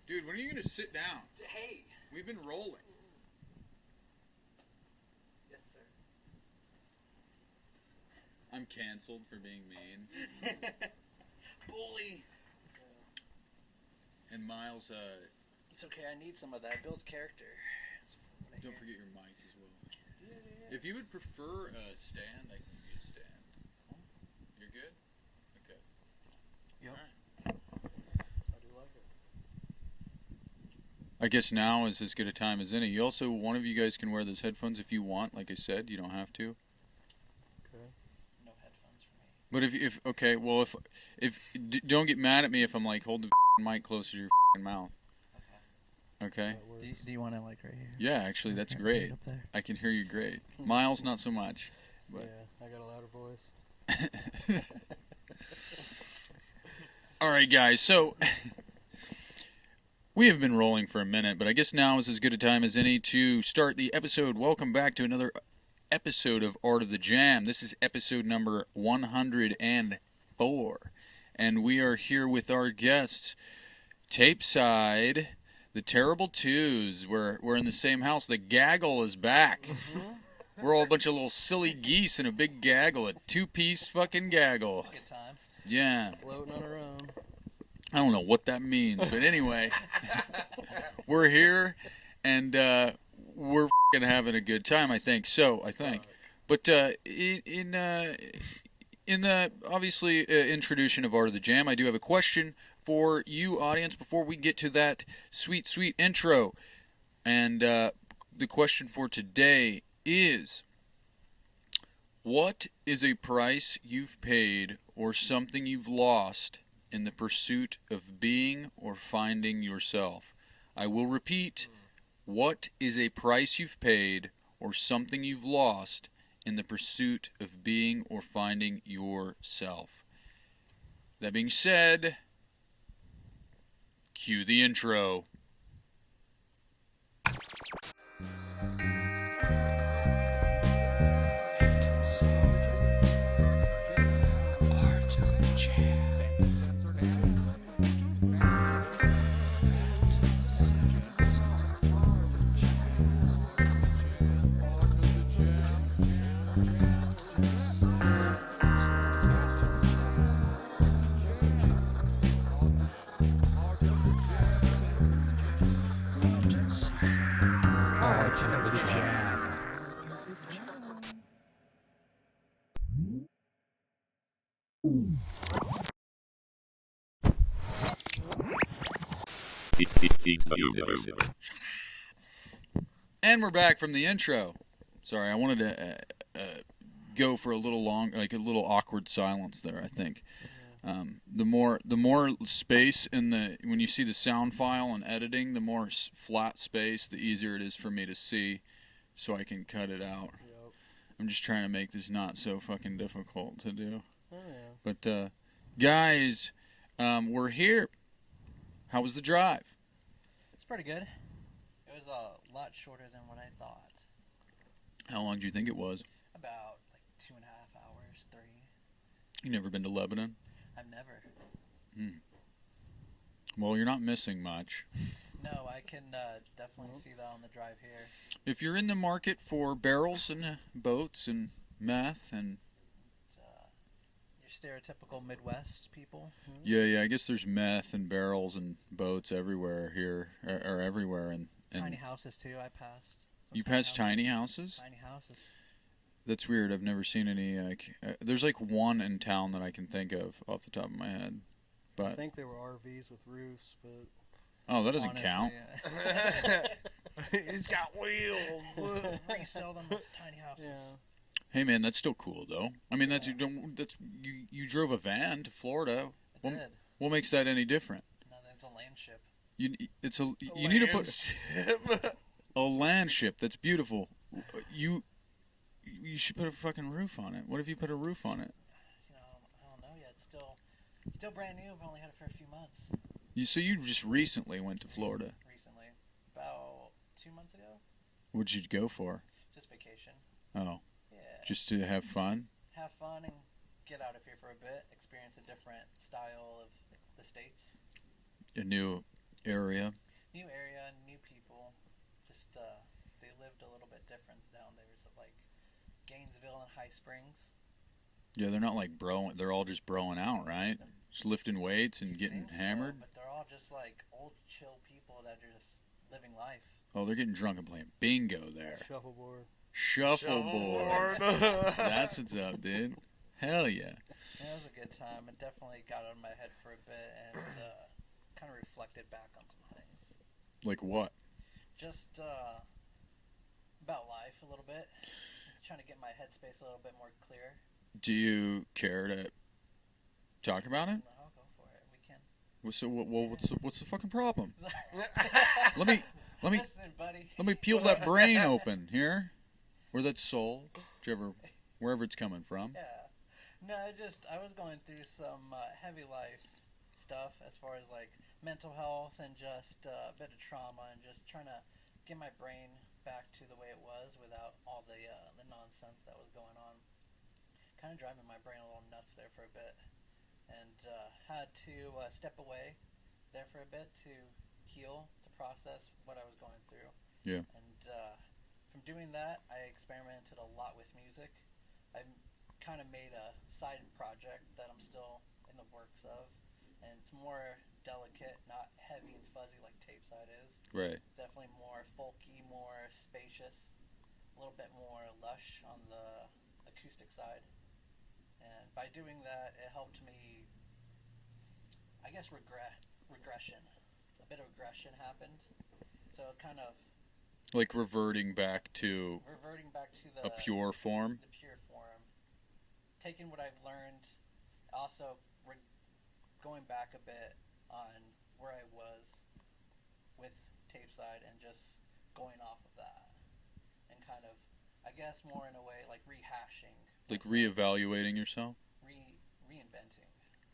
Dude, when are you going to sit down? Hey. We've been rolling. Yes, sir. I'm canceled for being mean. Bully. And Myles, It's okay. I need some of that. It builds character. don't forget your mic as well. Yeah. If you would prefer a stand, I can give you a stand. You're good? Okay. Yep. All right. I do like it. I guess now is as good a time as any. You also, one of you guys can wear those headphones if you want. Like I said, you don't have to. Okay. No headphones for me. But if okay, well, don't get mad at me if I'm like, hold the mic closer to your mouth. Okay. Do you want it like right here? Yeah, actually, that's great. Right up there. I can hear you great. Myles, not so much. But. Yeah, I got a louder voice. All right, guys. So we have been rolling for a minute, but I guess now is as good a time as any to start the episode. Welcome back to another episode of Art of the Jam. This is episode number 104, and we are here with our guests, Tapeside. The Terrible Twos. We're in the same house. The gaggle is back. Mm-hmm. We're all a bunch of little silly geese in a big gaggle, a two-piece fucking gaggle. It's a good time. Yeah. Floating on our own. I don't know what that means, but anyway, we're here and we're fucking having a good time. I think. But in the obviously introduction of Art of the Jam, I do have a question for you, audience, before we get to that sweet, sweet intro. And the question for today is, what is a price you've paid or something you've lost in the pursuit of being or finding yourself? I will repeat, what is a price you've paid or something you've lost in the pursuit of being or finding yourself? That being said, cue the intro. And we're back from the intro. Sorry, I wanted to go for a little long, like a little awkward silence there. I think the more space in the when you see the sound file and editing, the more flat space, the easier it is for me to see, so I can cut it out. Yep. I'm just trying to make this not so fucking difficult to do. Oh, yeah. But guys, we're here. How was the drive? It's pretty good. It was a lot shorter than what I thought. How long do you think it was? About like 2.5 hours, 3. You never been to Lebanon? I've never. Well, you're not missing much. No, I can definitely see that on the drive here. If you're in the market for barrels and boats and meth and your stereotypical Midwest people. yeah, I guess there's meth and barrels and boats everywhere here, or everywhere. And tiny houses too. I passed. You passed tiny houses? Tiny houses. That's weird. I've never seen any. There's like one in town that I can think of off the top of my head. But I think they were RVs with roofs, but that doesn't count. Yeah. He's got wheels. Resell them as tiny houses. yeah. Hey man, that's still cool though. I mean, you drove a van to Florida. I did. What makes that any different? No, that's a land ship. You need to put a land ship. That's beautiful. You should put a fucking roof on it. What if you put a roof on it? You know, I don't know yet. It's still brand new. I've only had it for a few months. So you just recently went to Florida. Recently, about 2 months ago. What'd you go for? Just vacation. Oh. Yeah. Just to have fun? Have fun and get out of here for a bit. Experience a different style of the States. A new area. New area, new people. Just they lived a little bit different down there. It's like Gainesville and High Springs. Yeah, they're not like broing. They're all just broing out, right? Just lifting weights and getting Think hammered. so, but they're all just like old, chill people that are just living life. Oh, they're getting drunk and playing bingo there. Shuffleboard. Shuffleboard. That's what's up, dude. Hell yeah. Yeah, it was a good time. It definitely got out of my head for a bit and kind of reflected back on some things. Like what? Just about life a little bit. Just trying to get my headspace a little bit more clear. Do you care to talk about it? No, I'll go for it. We can. So, what's the fucking problem? Let me Listen, buddy. let me peel that brain open here, or that soul, wherever it's coming from. Yeah. No, I was going through some heavy life stuff as far as like mental health and just a bit of trauma and just trying to get my brain back to the way it was without all the nonsense that was going on. Kind of driving my brain a little nuts there for a bit, and had to step away there for a bit to heal, to process what I was going through. Yeah. And from doing that, I experimented a lot with music. I kind of made a side project that I'm still in the works of, and it's more delicate, not heavy and fuzzy like Tapeside is. Right. It's definitely more folky, more spacious, a little bit more lush on the acoustic side. And by doing that, it helped me, I guess, regression. A bit of regression happened. So it kind of... Like reverting back to the... a pure form? The pure form. Taking what I've learned, also going back a bit on where I was with Tapeside and just going off of that. And kind of, I guess, more in a way, like rehashing. Like reevaluating yourself? Reinventing.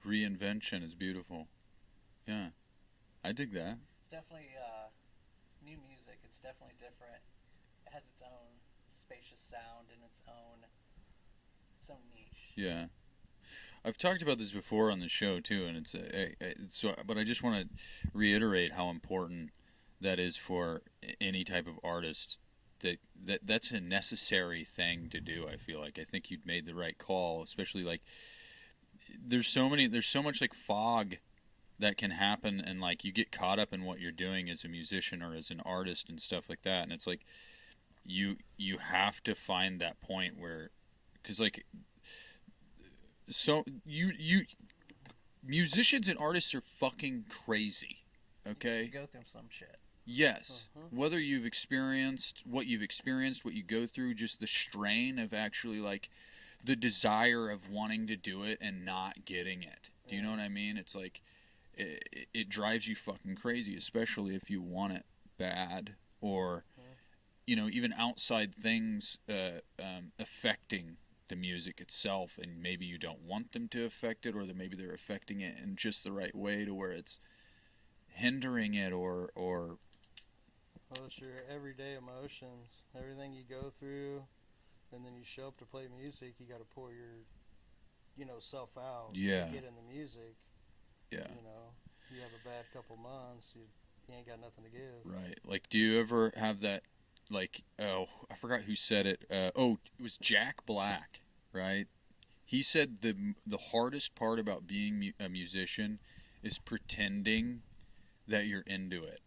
Reinvention is beautiful. Yeah. I dig that. It's definitely it's new music. It's definitely different. It has its own spacious sound and its own niche. Yeah. I've talked about this before on the show too, and but I just want to reiterate how important that is for any type of artist. That's a necessary thing to do. I feel like I think you'd made the right call, especially like there's so much like fog that can happen, and like you get caught up in what you're doing as a musician or as an artist and stuff like that, and it's like you have to find that point where, because like so you musicians and artists are fucking crazy, okay? You go through some shit. Yes. Whether you've experienced what you go through, just the strain of actually like the desire of wanting to do it and not getting it. Do you know what I mean? It's like it drives you fucking crazy, especially if you want it bad, or even outside things affecting the music itself, and maybe you don't want them to affect it, or that maybe they're affecting it in just the right way to where it's hindering it or Well, it's your everyday emotions, everything you go through, and then you show up to play music. You got to pour your, self out. Yeah. To get in the music. Yeah. You have a bad couple months, you ain't got nothing to give. Right. Like, do you ever have that? Like, I forgot who said it. It was Jack Black, right? He said the hardest part about being a musician is pretending that you're into it.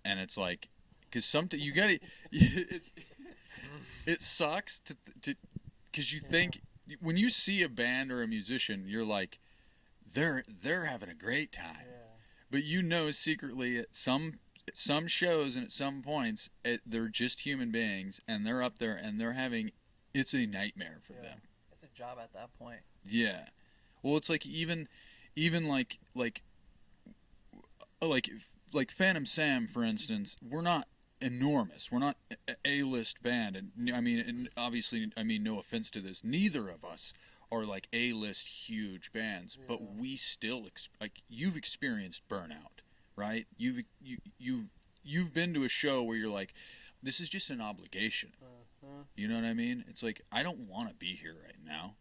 And it's like, because sometimes you gotta, it sucks to because you think when you see a band or a musician, you're like, they're having a great time, but secretly at some shows and at some points, they're just human beings, and they're up there and it's a nightmare for them. It's a job at that point. Yeah, well, it's like even like Phantom Sam, for instance, we're not enormous. We're not a A-list band, and obviously, no offense to this, neither of us are like A-list huge bands, but we still you've experienced burnout, right? You've been to a show where you're like, this is just an obligation. You know what I mean? It's like, I don't want to be here right now.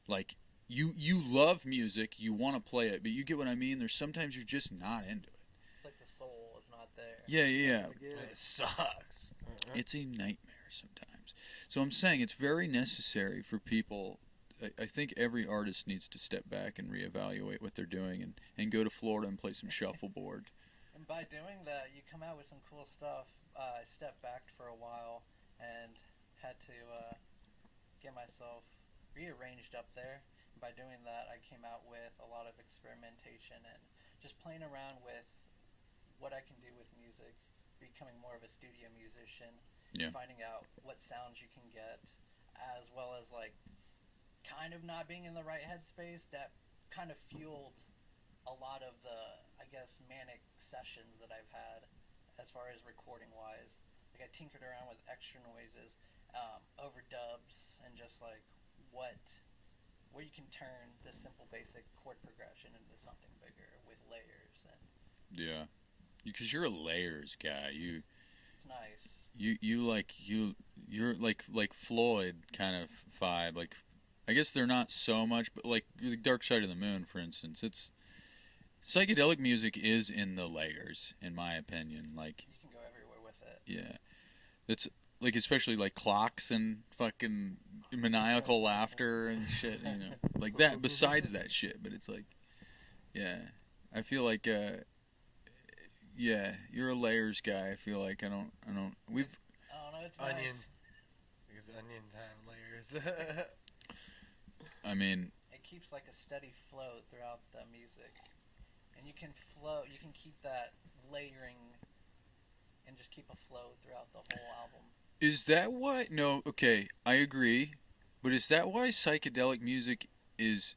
Like, you love music, you want to play it, but you get what I mean? There's sometimes you're just not into it. like the soul is not there. Yeah. It sucks. It's a nightmare sometimes. So I'm saying it's very necessary for people. I think every artist needs to step back and reevaluate what they're doing and go to Florida and play some shuffleboard. And by doing that, you come out with some cool stuff. I stepped back for a while and had to get myself rearranged up there. And by doing that, I came out with a lot of experimentation and just playing around with what I can do with music, becoming more of a studio musician, finding out what sounds you can get, as well as like kind of not being in the right headspace. That kind of fueled a lot of the, I guess, manic sessions that I've had as far as recording wise. Like I tinkered around with extra noises, overdubs, and just like where you can turn this simple basic chord progression into something bigger with layers. And yeah, because you're a layers guy. It's nice. You're like Floyd kind of vibe. Like, I guess they're not so much, but like the Dark Side of the Moon, for instance, it's psychedelic music is in the layers, in my opinion. Like, you can go everywhere with it. Yeah, it's like especially like clocks and fucking maniacal laughter and shit. You know, like that. Besides that shit, but it's like, yeah, I feel like. Yeah, you're a layers guy. I feel like I don't. We've. I don't know. It's Onion. nice. Because onions have layers. I mean, it keeps like a steady flow throughout the music, and you can flow. You can keep that layering, and just keep a flow throughout the whole album. Is that why? No, okay, I agree, but is that why psychedelic music is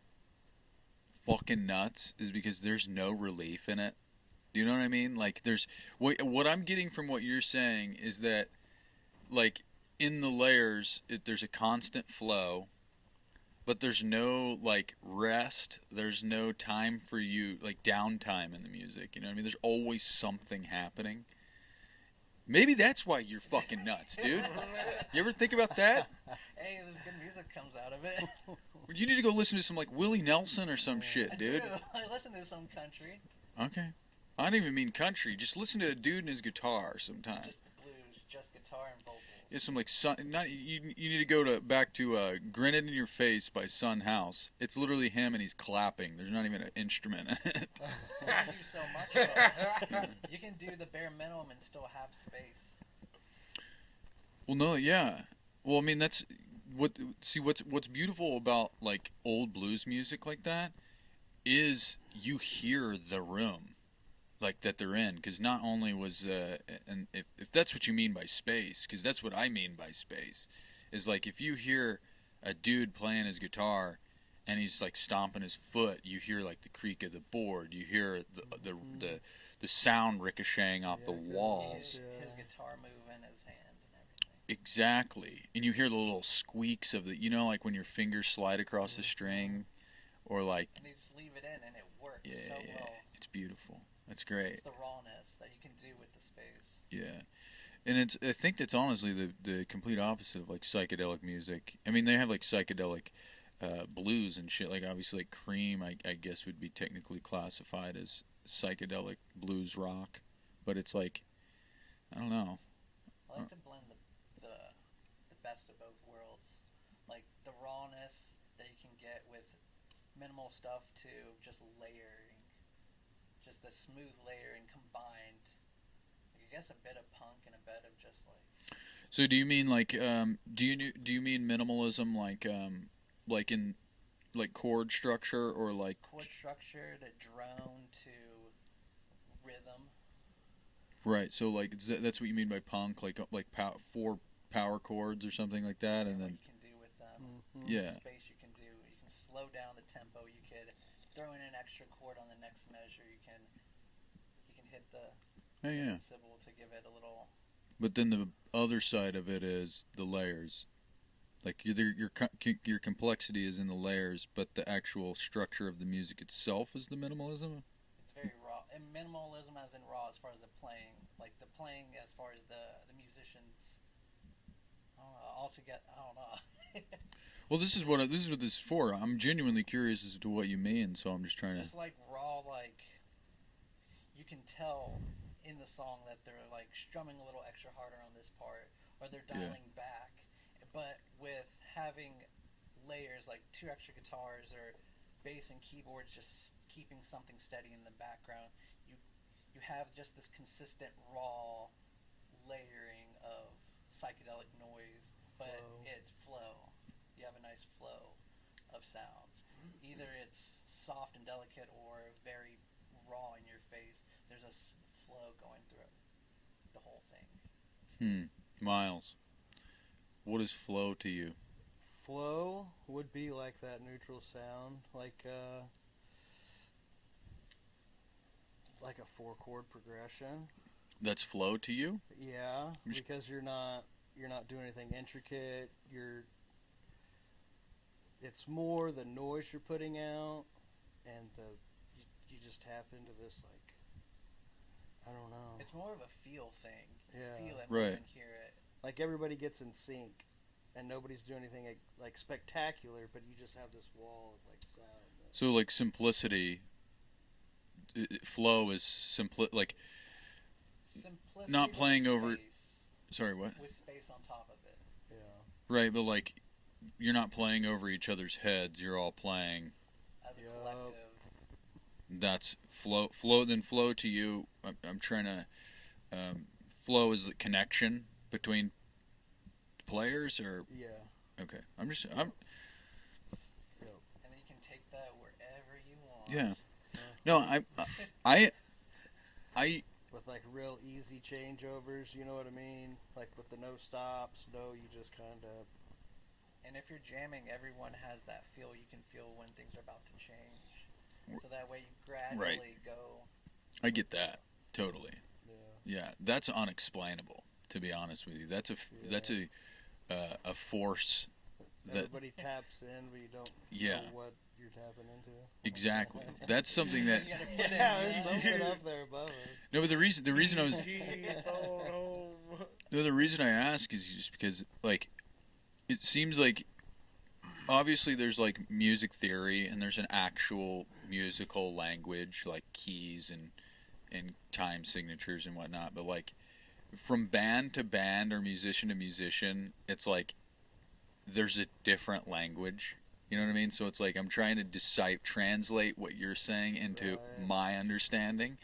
fucking nuts? Is because there's no relief in it. Do you know what I mean? Like, there's what I'm getting from what you're saying is that, like, in the layers, there's a constant flow, but there's no like rest. There's no time for you, like downtime in the music. You know what I mean? There's always something happening. Maybe that's why you're fucking nuts, dude. You ever think about that? Hey, there's good music comes out of it. You need to go listen to some like Willie Nelson or some shit, dude. I listen to some country. Okay. I don't even mean country. Just listen to a dude and his guitar sometimes. Just the blues, just guitar and vocals. Yeah, some like you need to go back to "Grin It in Your Face" by Son House. It's literally him and he's clapping. There's not even an instrument in it. You can do so much. Though. You can do the bare minimum and still have space. Well, no, yeah. Well, I mean that's what's beautiful about like old blues music like that is you hear the room. Like that they're in, because not only was and if that's what you mean by space, because that's what I mean by space, is like if you hear a dude playing his guitar and he's like stomping his foot, you hear like the creak of the board, you hear the sound ricocheting off the walls. His guitar moving, his hand and everything. Exactly, and you hear the little squeaks of the, you know, like when your fingers slide across the string, or like. And you just leave it in, and it works Yeah, well. It's beautiful. That's great. It's the rawness that you can do with the space. Yeah, and I think that's honestly the complete opposite of like psychedelic music. I mean, they have like psychedelic blues and shit. Like obviously, like Cream, I guess would be technically classified as psychedelic blues rock, but it's like, I don't know. I like to blend the best of both worlds, like the rawness that you can get with minimal stuff to just layering. Just the smooth layering combined. I guess a bit of punk and a bit of just like. So do you mean like do you mean minimalism like in like chord structure or like chord structure to drone to rhythm? Right. So like that's what you mean by punk, like four power chords or something like that, and then what you can do with them. Mm-hmm. Yeah. The space you can do. You can slow down the tempo. You could throw in an extra chord on the next measure. You can hit the symbol to give it a little. But then the other side of it is the layers. Like your complexity is in the layers, but the actual structure of the music itself is the minimalism. It's very raw, and minimalism as in raw as far as the playing, like the playing as far as the musicians. Altogether, I don't know. Well, this is what this is for. I'm genuinely curious as to what you mean, so I'm just trying to. Just like raw, like you can tell in the song that they're like strumming a little extra harder on this part, or they're dialing back. But with having layers like 2 extra guitars or bass and keyboards just keeping something steady in the background, you have just this consistent raw layering of psychedelic noise, but it's flow. You have a nice flow of sounds. Either it's soft and delicate or very raw in your face. There's a flow going through the whole thing. Myles, what is flow to you? Flow would be like that neutral sound, like a 4-chord progression. That's flow to you? Yeah, because you're not doing anything intricate. It's more the noise you're putting out, and you just tap into this, like, I don't know. It's more of a feel thing. You feel it right. more than hear it. Like everybody gets in sync, and nobody's doing anything like spectacular, but you just have this wall of like sound. So like simplicity, flow is like Simplicity not playing with over. space, Sorry, what? with space on top of it. Yeah. Right, but like you're not playing over each other's heads. You're all playing. As a collective. That's flow. Flow to you. I'm trying to. Flow is the connection between players, or Yeah. okay. And then you can take that wherever you want. Yeah. No, I. With like real easy changeovers, you know what I mean? Like with the no stops, you just kind of. And if you're jamming, everyone has that feel. You can feel when things are about to change. So that way you gradually go. I get that totally. Yeah, that's unexplainable. To be honest with you, that's a force that everybody taps in, but you don't know what you're tapping into. Exactly. That's something that. There's something up there above it. No, but the reason I was. No, the reason I ask is just because like, it seems like. Obviously, there's like music theory, and there's an actual musical language, like keys and time signatures and whatnot. But like, from band to band or musician to musician, it's like there's a different language. You know what I mean? So it's like I'm trying to translate what you're saying into my understanding,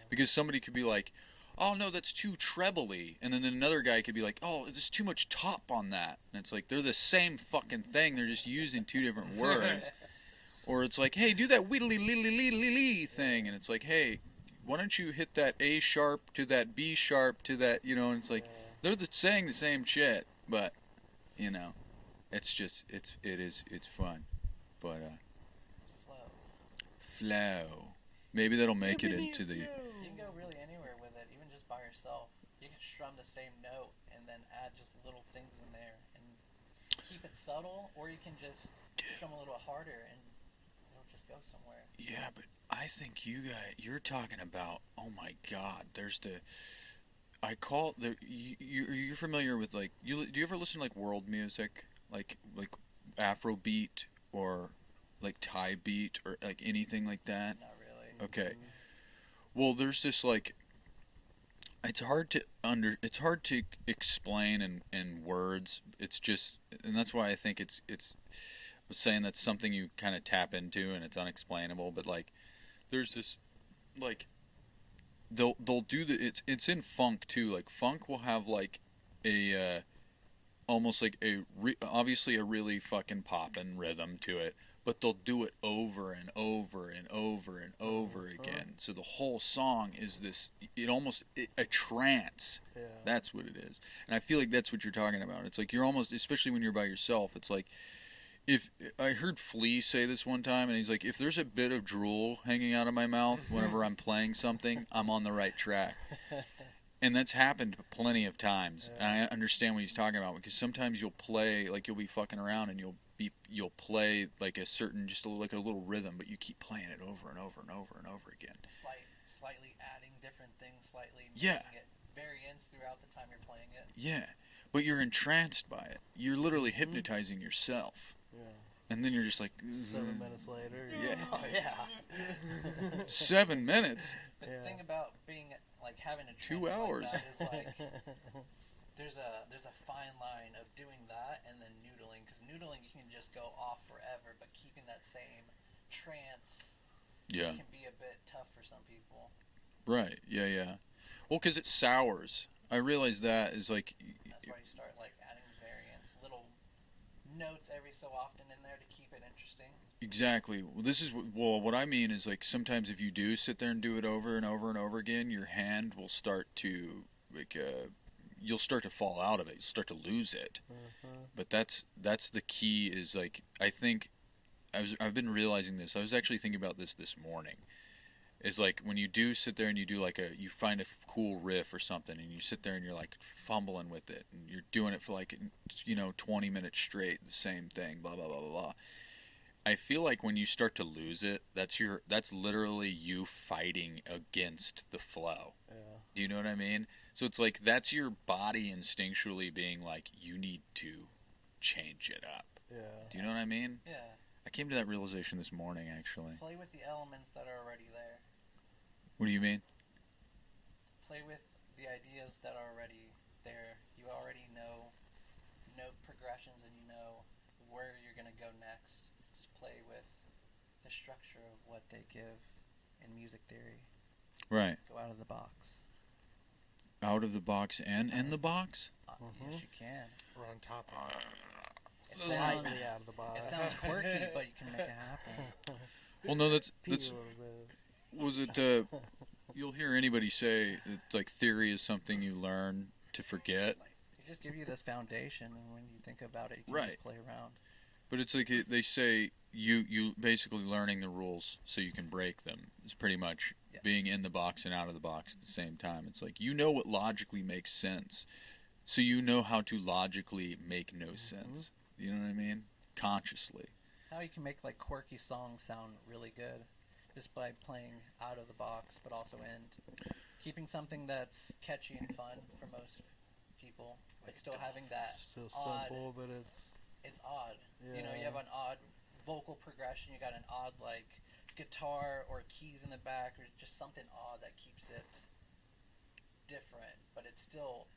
because somebody could be like, "Oh no, that's too trebly," and then another guy could be like, "Oh, there's too much top on that," and it's like they're the same fucking thing. They're just using 2 different words. Or it's like, "Hey, do that widdly lee thing," and it's like, "Hey, why don't you hit that A sharp to that B sharp to that?" You know, and it's like they're saying the same shit, but you know, it's just it's fun, but flow. Maybe that'll make it into the. You can go really anywhere with it, even just by yourself. You can strum the same note and then add just little things in there and keep it subtle, or you can just strum a little harder and it'll just go somewhere. Yeah, but I think you're talking about, oh my God, there's you're familiar with like, do you ever listen to like world music, like Afrobeat or like Thai beat or like anything like that? Not really. Okay. Well, there's this like, it's hard to explain in words. It's just, and that's why I think I was saying that's something you kind of tap into and it's unexplainable. But like, there's this, like, they'll do it's in funk too. Like funk will have like a almost like obviously a really fucking poppin' rhythm to it, but they'll do it over and over and over and over again. So the whole song is this, a trance. Yeah. That's what it is. And I feel like that's what you're talking about. It's like you're almost, especially when you're by yourself, it's like, if I heard Flea say this one time, and he's like, if there's a bit of drool hanging out of my mouth whenever I'm playing something, I'm on the right track. And that's happened plenty of times. Yeah. And I understand what he's talking about, because sometimes you'll play, like you'll be fucking around and you'll play like a certain, just like a little rhythm, but you keep playing it over and over and over and over again. Slightly adding different things, slightly making it variants throughout the time you're playing it. Yeah, but you're entranced by it. You're literally hypnotizing yourself. Yeah. And then you're just like, 7 minutes later. Yeah. Oh, yeah. 7 minutes. The Yeah. thing about being like having a 2 trance hours. like that is like there's a fine line of doing that and then noodling, because noodling you can just go off forever, but keeping that same trance Yeah. can be a bit tough for some people. Right. Yeah, yeah. Well, because it sours. I realize that is like, That's why you start like adding variants, little notes every so often in there to keep it interesting. exactly. Well, this is what I mean is like sometimes if you do sit there and do it over and over and over again, your hand will start to like you'll start to fall out of it. You'll start to lose it. But that's the key. Is like I think I've been realizing this. I was actually thinking about this morning. Is like when you do sit there and you do like you find a cool riff or something and you sit there and you're like fumbling with it and you're doing it for like 20 minutes straight, the same thing, blah blah blah blah blah. I feel like when you start to lose it, that's literally you fighting against the flow. Yeah. Do you know what I mean? So it's like that's your body instinctually being like, you need to change it up. Yeah. Do you know what I mean? Yeah. I came to that realization this morning, actually. Play with the elements that are already there. What do you mean? Play with the ideas that are already there. You already know note progressions and you know where you're going to go next. Just play with the structure of what they give in music theory. Right. Go out of the box. Out of the box and in the box? Yes, you can. We're on top of it. It Slightly sounds, out of the box. it sounds quirky, but you can make it happen. Well, no, that's Pee a little bit. was it you'll hear anybody say it's like theory is something you learn to forget. They just give you this foundation, and when you think about it, you can Right. just play around. But it's like they say you basically learning the rules so you can break them is pretty much Yes. being in the box and out of the box at the same time. It's like you know what logically makes sense, so you know how to logically make no sense. You know what I mean? Consciously. It's how you can make like quirky songs sound really good, just by playing out of the box, but also in keeping something that's catchy and fun for most people, but still having that Still odd. simple, but it's It's odd. You know, you Yeah. have an odd vocal progression. You got an odd like guitar or keys in the back, or just something odd that keeps it different, but it's still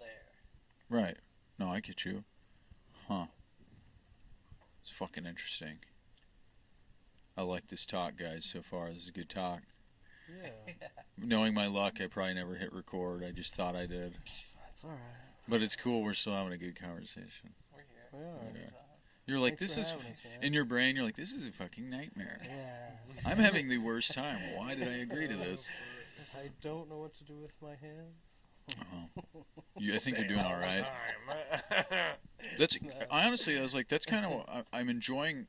there. Right. No, I get you. Huh. It's fucking interesting. I like this talk, guys, so far. This is a good talk. yeah. Knowing my luck, I probably never hit record. I just thought I did. That's all right. But it's cool. We're still having a good conversation. We're here. Yeah. Yeah. You're like, Thanks this for is... having us, man. In your brain, you're like, this is a fucking nightmare. Yeah. I'm having the worst time. Why did I agree to this? I don't know what to do with my hands. Oh. I think Say you're doing it all right. the time. That's. I honestly, I was like, that's kind of. I'm enjoying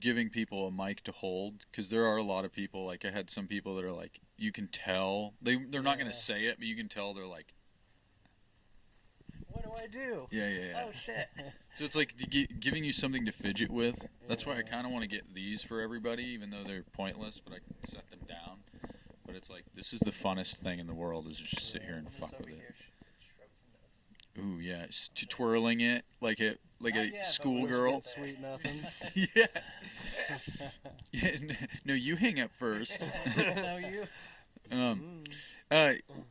giving people a mic to hold, because there are a lot of people. Like I had some people that are like, you can tell they're not going Yeah. to say it, but you can tell they're like, What do I do? yeah. Oh shit. So it's like giving you something to fidget with. That's why I kind of want to get these for everybody, even though they're pointless. But I can set them down. But it's like this is the funnest thing in the world is just sit here and I'm just fuck over with it. here stroking this. Ooh yeah, twirling it like a Not yet, a but schoolgirl. we'll Sweet nothings. Yeah. Yeah. No, you hang up first. No, you.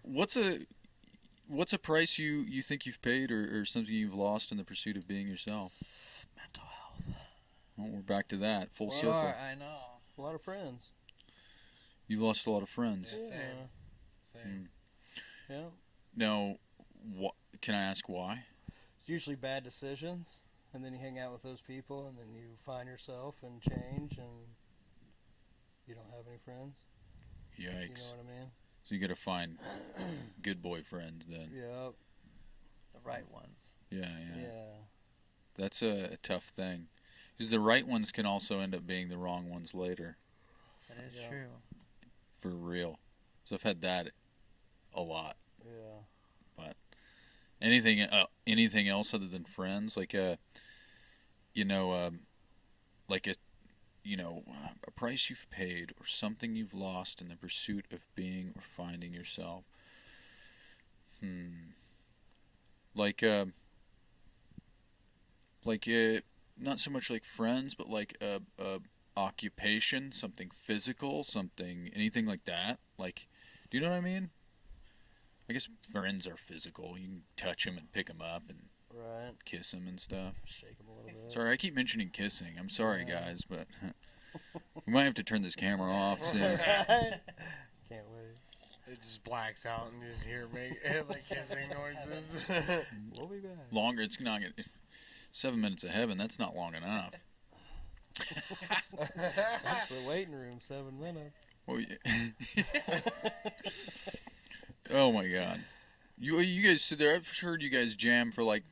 What's a price you think you've paid or something you've lost in the pursuit of being yourself? Mental health. Well, we're back to that full Well, circle. I know. A lot of friends. You've lost a lot of friends. Yeah, same. Yeah. Same. Yeah. Now, can I ask why? It's usually bad decisions, and then you hang out with those people, and then you find yourself and change, and you don't have any friends. Yikes! You know what I mean? So you got to find good boyfriends then. Yep. The right ones. Yeah. Yeah. That's a tough thing, because the right ones can also end up being the wrong ones later. That is Yeah. true. For real. So I've had that a lot. Yeah. Anything else other than friends, like a price you've paid or something you've lost in the pursuit of being or finding yourself. Like not so much like friends, but like a occupation, something physical, something, anything like that. Like, do you know what I mean? I guess friends are physical. You can touch them and pick them up and Right. kiss them and stuff. Shake them a little bit. Sorry, I keep mentioning kissing. I'm sorry, Yeah. guys, but we might have to turn this camera off soon. Can't wait. It just blacks out and you just hear make like kissing noises. We'll be back. Longer, it's not gonna. 7 minutes of heaven. That's not long enough. That's the waiting room. 7 minutes. Oh, yeah. Oh my God, you guys sit there. I've heard you guys jam for like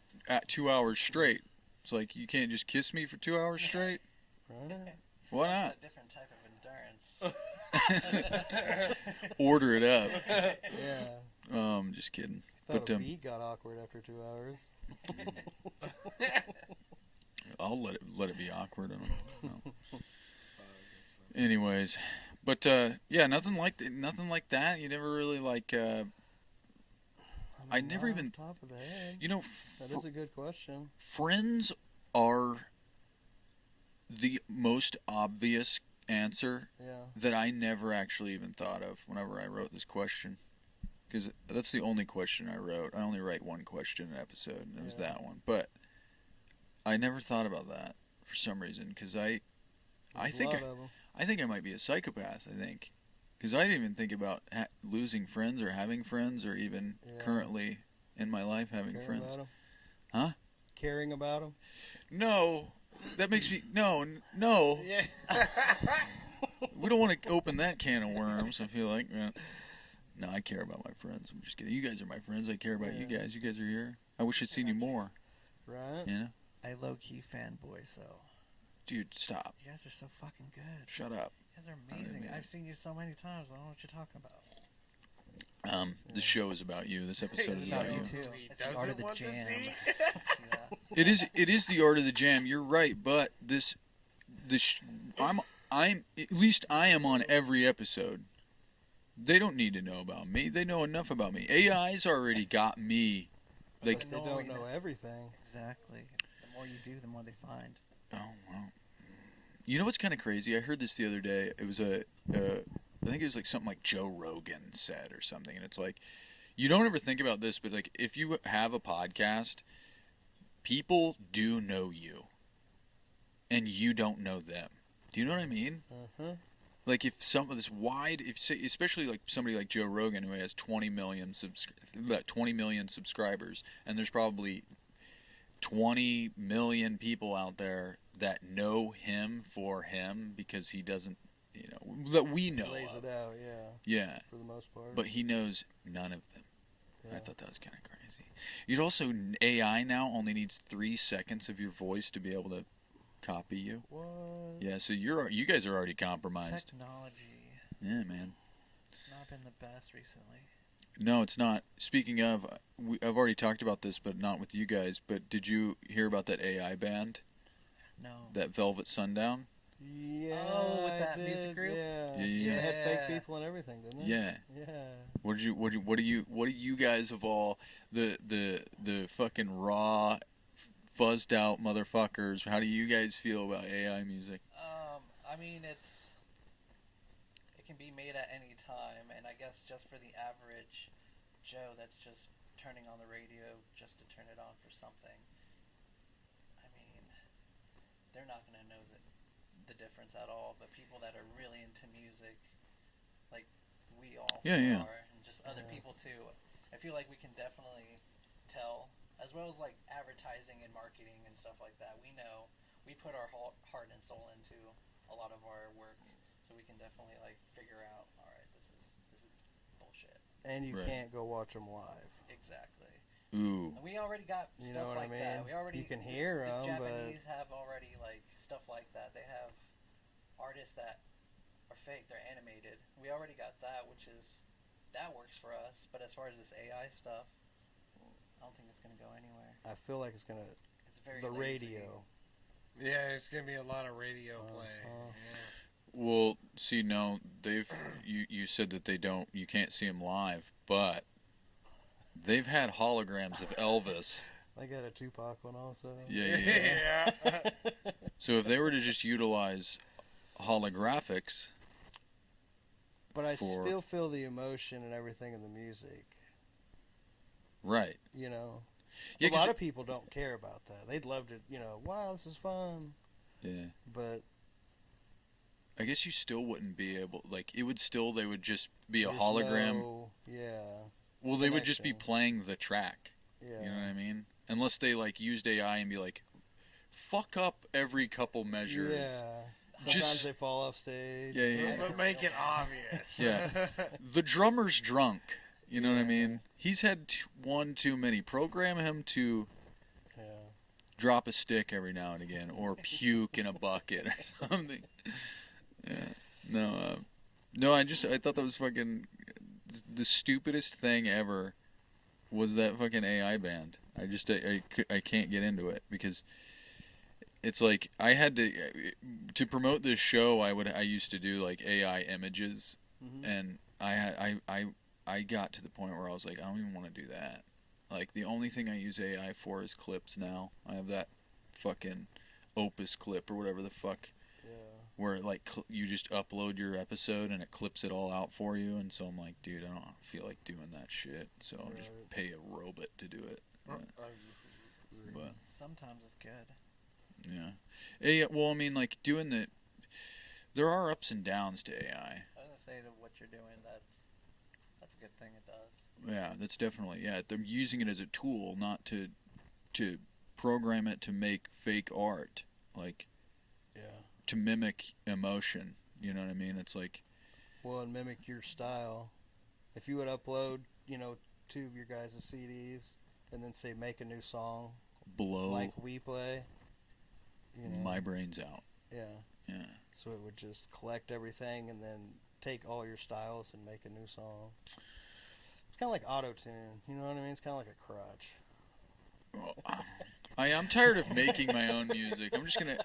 2 hours straight. It's like you can't just kiss me for 2 hours straight. Right? Why That's not? a different type of endurance. Order it up. Yeah. Just kidding. Thought But a beat got awkward after 2 hours. I'll let it be awkward. I don't know. Anyways, but yeah, nothing like that. You never really like. I never Not even. off the top of the head. You know, That is a good question. friends are the most obvious answer Yeah. that I never actually even thought of whenever I wrote this question. Because that's the only question I wrote. I only write one question an episode, and it was Yeah. that one. But I never thought about that for some reason. Because I There's a think lot of 'em. I think I might be a psychopath. I think because I didn't even think about losing friends or having friends or even Yeah. currently in my life having Caring friends. about 'em. Huh? Caring about them. No, that makes me no. Yeah. We don't want to open that can of worms. I feel like no, I care about my friends. I'm just kidding. You guys are my friends. I care about you Yeah. guys. You guys are here. I wish I'd seen you more. Right? You know, I low-key fanboy, so dude, stop. you guys are so fucking good. Shut up. You guys are amazing. mean it. I've seen you so many times. I don't know what you're talking about. The show is about you. This episode is Yeah, about me you. too. He It's the art of doesn't the want to jam. see. See that? It is the art of the jam. You're right, but I'm at least I am on every episode. They don't need to know about me. They know enough about me. AI's already got me. Like, But they don't know everything. Exactly. The more you do, the more they find. oh wow. You know what's kind of crazy? I heard this the other day. It was I think it was like something like Joe Rogan said or something, and it's like, you don't ever think about this, but like if you have a podcast, people do know you, and you don't know them. Do you know what I mean? Uh-huh. Like if some of this wide, especially like somebody like Joe Rogan who has 20 million subscribers, and there's probably 20 million people out there that know him for him because he doesn't, that we know Lays of. it out, yeah, Yeah, for the most part. but he knows none of them. yeah. I thought that was kind of crazy. You'd also AI now only needs 3 seconds of your voice to be able to copy you. What? Yeah, so you guys are already compromised. Technology. Yeah, man. It's not been the best recently. No, it's not. Speaking of, I've already talked about this, but not with you guys. But did you hear about that AI band, No. that Velvet Sundown? Yeah. Oh, with I that did, music group? Yeah. Yeah. They had fake Yeah. people and everything, didn't they? Yeah. Yeah. What do you guys of all the fucking raw, fuzzed out motherfuckers? How do you guys feel about AI music? I mean, it can be made at any time, and I guess just for the average Joe that's just turning on the radio just to turn it on for something, I mean, they're not going to know the difference at all. But people that are really into music, like we all Yeah. are, and just other Yeah. people too, I feel like we can definitely tell, as well as like advertising and marketing and stuff like that. We know we put our heart and soul into a lot of our work, so we can definitely like figure out, all right, this is bullshit. And you Right. can't go watch them live. Exactly. Ooh, And we already got You stuff know what I like that. mean? We already You can hear the 'em, but- Japanese have already like stuff like that. They have artists that are fake. They're animated. We already got that, that works for us. But as far as this AI stuff, I don't think it's gonna go anywhere. I feel like it's gonna. It's very The lazy. radio. Yeah, it's gonna be a lot of radio play. Uh-huh. Yeah. well, see, no, you said that you can't see them live, but they've had holograms of Elvis I got a Tupac one also. Yeah. So if they were to just utilize holographics, But I for- still feel the emotion and everything in the music. right? You know, Yeah, a lot of people don't care about that. They'd love to, wow, this is fun. yeah. But I guess you still wouldn't be able, like, it would still, they would just be a there's hologram. no- yeah, Well, they would just be connection. playing the track. yeah. You know what I mean? Unless they, like, used AI and be like, fuck up every couple measures. Yeah. Sometimes Just- they fall off stage. Yeah. But make it obvious. Yeah. The drummer's drunk. You know what I mean? He's had one too many. Program him to Yeah. drop a stick every now and again, or puke in a bucket or something. Yeah. No. I thought that was fucking the stupidest thing ever. Was that fucking AI band? I can't get into it because it's like I had to promote this show. I used to do like AI images, Mhm. and I got to the point where I was like, I don't even want to do that. Like, the only thing I use AI for is clips now. I have that fucking Opus clip or whatever the fuck, Yeah. where, like, you just upload your episode and it clips it all out for you. And so I'm like, dude, I don't feel like doing that shit. So I'll just Right. pay a robot to do it. But, Sometimes it's good. yeah. Well, I mean, like, there are ups and downs to AI. I was gonna say that what you're doing, that's a good thing. It does. Yeah, that's definitely, they're using it as a tool, not to program it to make fake art, like Yeah. to mimic emotion. You know what I mean? It's like, Well, and mimic your style. If you would upload, 2 of your guys' CDs and then say make a new song blow like we play, my brains out. Yeah. Yeah. So it would just collect everything and then take all your styles and make a new song. It's kind of like auto-tune. You know what I mean? It's kind of like a crutch. I'm tired of making my own music. I'm just gonna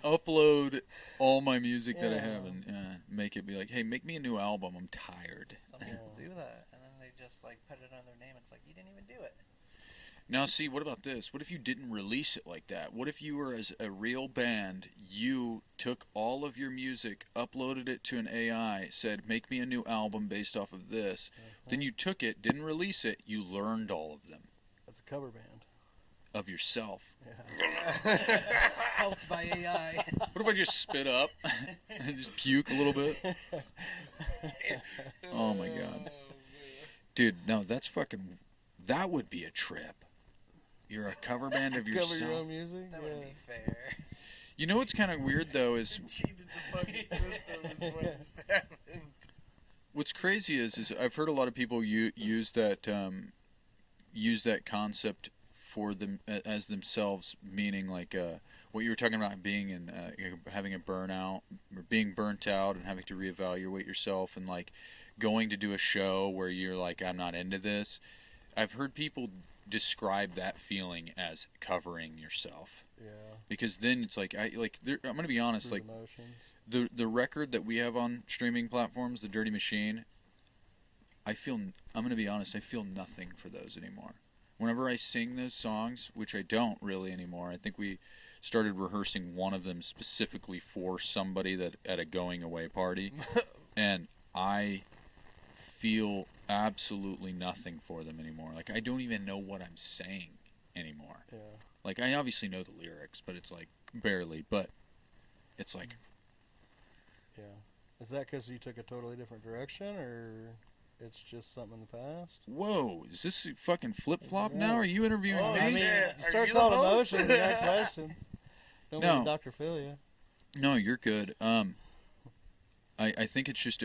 upload all my music that I have and make it be like, hey, make me a new album. I'm tired. Some people do that, and then they just like put it under their name. It's like you didn't even do it. Now, see, what about this? What if you didn't release it like that? What if you were, as a real band, you took all of your music, uploaded it to an AI, said, make me a new album based off of this. Then you took it, didn't release it, you learned all of them. That's a cover band. Of yourself. Yeah. Helped by AI. What if I just spit up and just puke a little bit? Oh my god. Dude, no, that would be a trip. You're a cover band of yourself. Cover your own music? That wouldn't be fair. You know what's kind of weird, though, is Cheated the fucking system is what just happened. what's crazy is I've heard a lot of people use that concept for them as themselves, meaning like what you were talking about, being in having a burnout or being burnt out and having to reevaluate yourself, and like going to do a show where you're like, I'm not into this. I've heard people describe that feeling as covering yourself. Yeah. Because then it's like I'm gonna be honest, Through like emotions. the record that we have on streaming platforms, the Dirty Machine, I'm gonna be honest, I feel nothing for those anymore. Whenever I sing those songs, which I don't really anymore, I think we started rehearsing one of them specifically for somebody that at a going away party, and I feel absolutely nothing for them anymore. Like, I don't even know what I'm saying anymore. Yeah. Like, I obviously know the lyrics, but it's like barely. But it's like, Yeah. Is that because you took a totally different direction, or it's just something in the past? whoa, is this fucking flip flop now? Are you interviewing Oh, me? I mean, shit. it Are starts you the all host? emotions. You got questions. Don't No. let the doctor feel you. No, you're good. I think it's just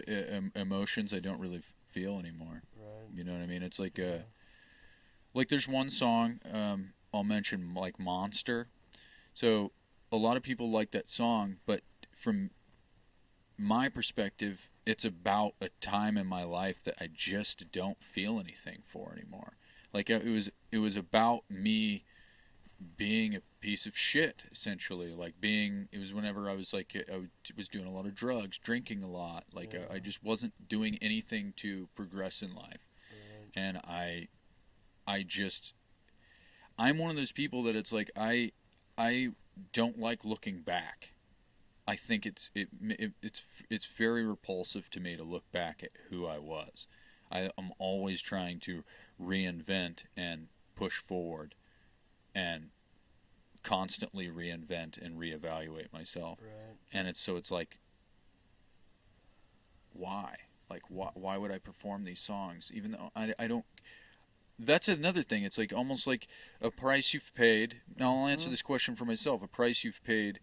emotions I don't really feel anymore. Right. You know what I mean? It's like there's one song I'll mention, like Monster. So a lot of people like that song, but from my perspective, it's about a time in my life that I just don't feel anything for anymore. Like, it was about me being a piece of shit, essentially. Like, it was whenever I was like, I was doing a lot of drugs, drinking a lot. Like, Yeah. I just wasn't doing anything to progress in life. Right. And I'm one of those people that it's like I don't like looking back. I think it's very repulsive to me to look back at who I was. I'm always trying to reinvent and push forward, and constantly reinvent and reevaluate myself. Right. And it's like, why? Like, why would I perform these songs even though I don't? That's another thing. It's like almost like a price you've paid. Now I'll answer this question for myself. A price you've paid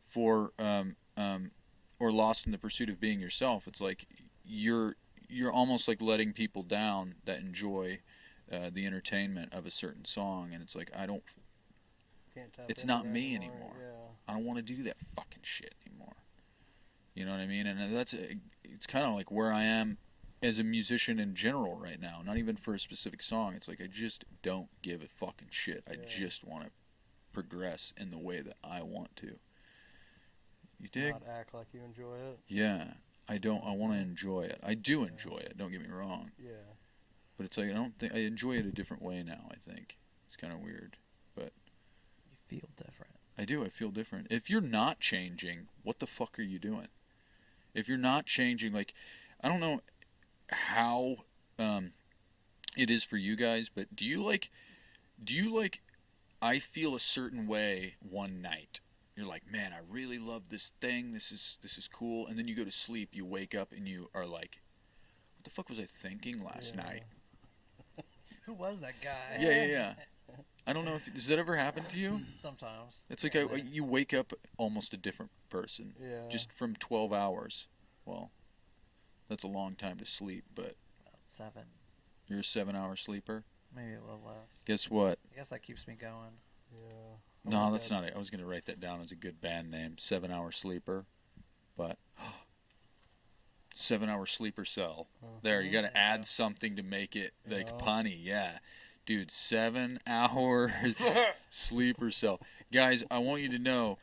for or lost in the pursuit of being yourself. It's like you're almost like letting people down that enjoy the entertainment of a certain song, and it's like Can't tap it's into not that me anymore. Yeah. I don't want to do that fucking shit anymore. You know what I mean? And it's kind of like where I am as a musician in general right now. Not even for a specific song. It's like I just don't give a fucking shit. I just want to progress in the way that I want to. You dig? Not act like you enjoy it. Yeah. I want to enjoy it. I do enjoy it. Don't get me wrong. Yeah. But it's like I enjoy it a different way now, I think. It's kind of weird. But You feel different. I do. I feel different. If you're not changing, what the fuck are you doing? If you're not changing, like, I don't know how it is for you guys, but do you like I feel a certain way one night. You're like, man, I really love this thing. This is cool. And then you go to sleep, you wake up, and you are like, what the fuck was I thinking last night? Who was that guy? Yeah. I don't know does that ever happen to you? Sometimes. It's like you wake up almost a different person. Yeah. Just from 12 hours. Well, that's a long time to sleep, but About 7. you're a 7-hour sleeper? Maybe a little less. Guess what? I guess that keeps me going. Yeah. No, that's not it. I was going to write that down as a good band name, 7-Hour Sleeper. But 7-Hour Sleeper Cell. There, you got to add something to make it like punny. Yeah. Dude, 7-hour sleeper cell. Guys, I want you to know,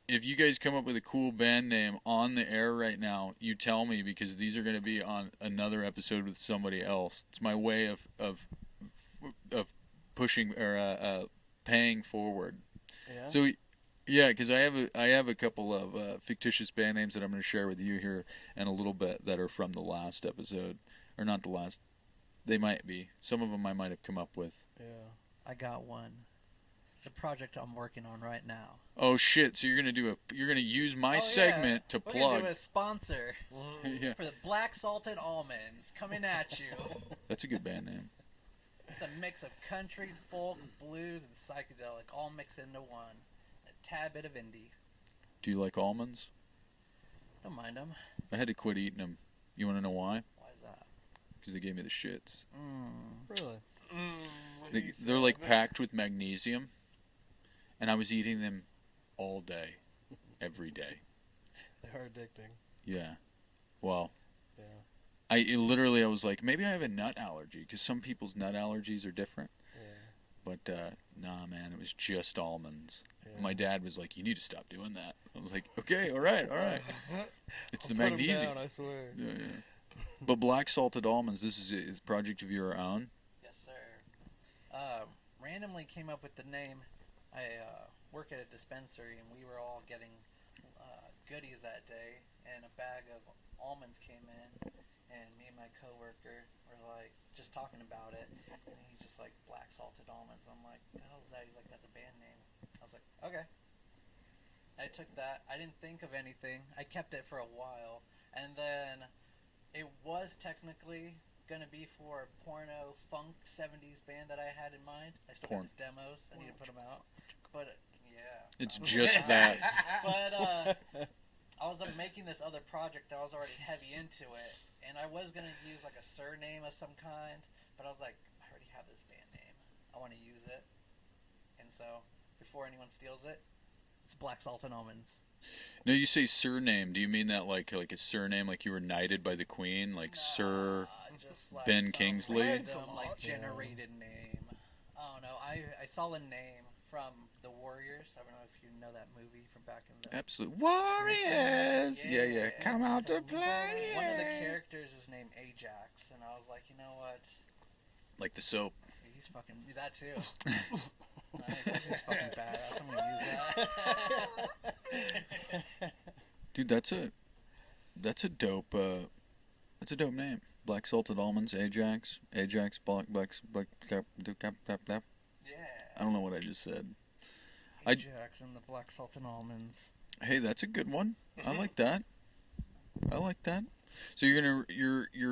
if you guys come up with a cool band name on the air right now, you tell me, because these are going to be on another episode with somebody else. It's my way of pushing or paying forward. Yeah. So, yeah, because I have a couple of fictitious band names that I'm going to share with you here in a little bit that are from the last episode, or not the last. They might be. Some of them I might have come up with. Yeah. I got one. It's a project I'm working on right now. Oh shit! So you're gonna use my segment to We're plug. gonna do a sponsor Yeah, for the black salted almonds coming at you. that's a good band name. It's a mix of country, folk, blues, and psychedelic, all mixed into one. A tad bit of indie. Do you like almonds? Don't mind them. I had to quit eating them. You want to know why? Why is that? Because they gave me the shits. Really? They're like packed with magnesium, and I was eating them all day, every day. They are addicting. Yeah. Well, Yeah. I was like, maybe I have a nut allergy, because some people's nut allergies are different. Yeah. But nah, man, it was just almonds. Yeah. My dad was like, you need to stop doing that. I was like, okay, all right. It's the I'll put 'em magnesium. down, I swear. Yeah. But black salted almonds, this is a project of your own? Yes, sir. Randomly came up with the name. I work at a dispensary, and we were all getting goodies that day, and a bag of almonds came in, and me and my coworker were like just talking about it, and he's just like, black salted almonds. I'm like, the hell is that? He's like, that's a band name. I was like, okay. I took that. I didn't think of anything. I kept it for a while, and then it was technically gonna be for a porno funk 70s band that I had in mind. I still got the demos. I need to put them out, but yeah, It's just that. But I was making this other project that I was already heavy into it, and I was gonna use like a surname of some kind, but I was like, I already have this band name. I want to use it, and so before anyone steals it, it's Black Salt and Almonds. No, you say surname. Do you mean that like a surname, like you were knighted by the Queen, like Sir just like Ben some Kingsley? random, like generated name. I don't know. I saw a name from The Warriors. I don't know if you know that movie from back in the Absolute Warriors. Yeah. Come out to play. One of the characters is named Ajax, and I was like, you know what? Like the soap. He's fucking that too. He's fucking badass. I'm gonna use that. Dude, that's a dope name. Black salted almonds, Ajax, black. Yeah. I don't know what I just said. Ajax and the black salted almonds. Hey, that's a good one. I like that. So you're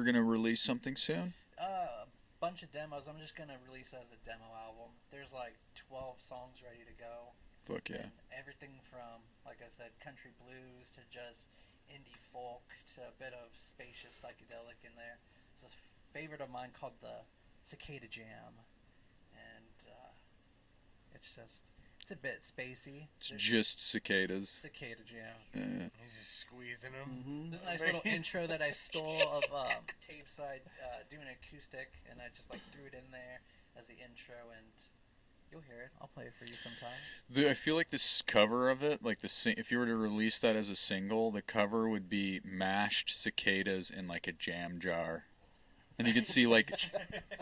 gonna release something soon? A bunch of demos. I'm just gonna release it as a demo album. There's like 12 songs ready to go. Fuck yeah. And everything from, like I said, country blues to just indie folk to a bit of spacious psychedelic in there. There's a favorite of mine called the Cicada Jam, and it's a bit spacey. It's just cicadas. Cicada Jam. Yeah. He's just squeezing them. Mm-hmm. There's a nice little intro that I stole of Tapeside doing an acoustic, and I just like threw it in there as the intro, and you'll hear it. I'll play it for you sometime. I feel like this cover of it, like if you were to release that as a single, the cover would be mashed cicadas in like a jam jar, and you could see like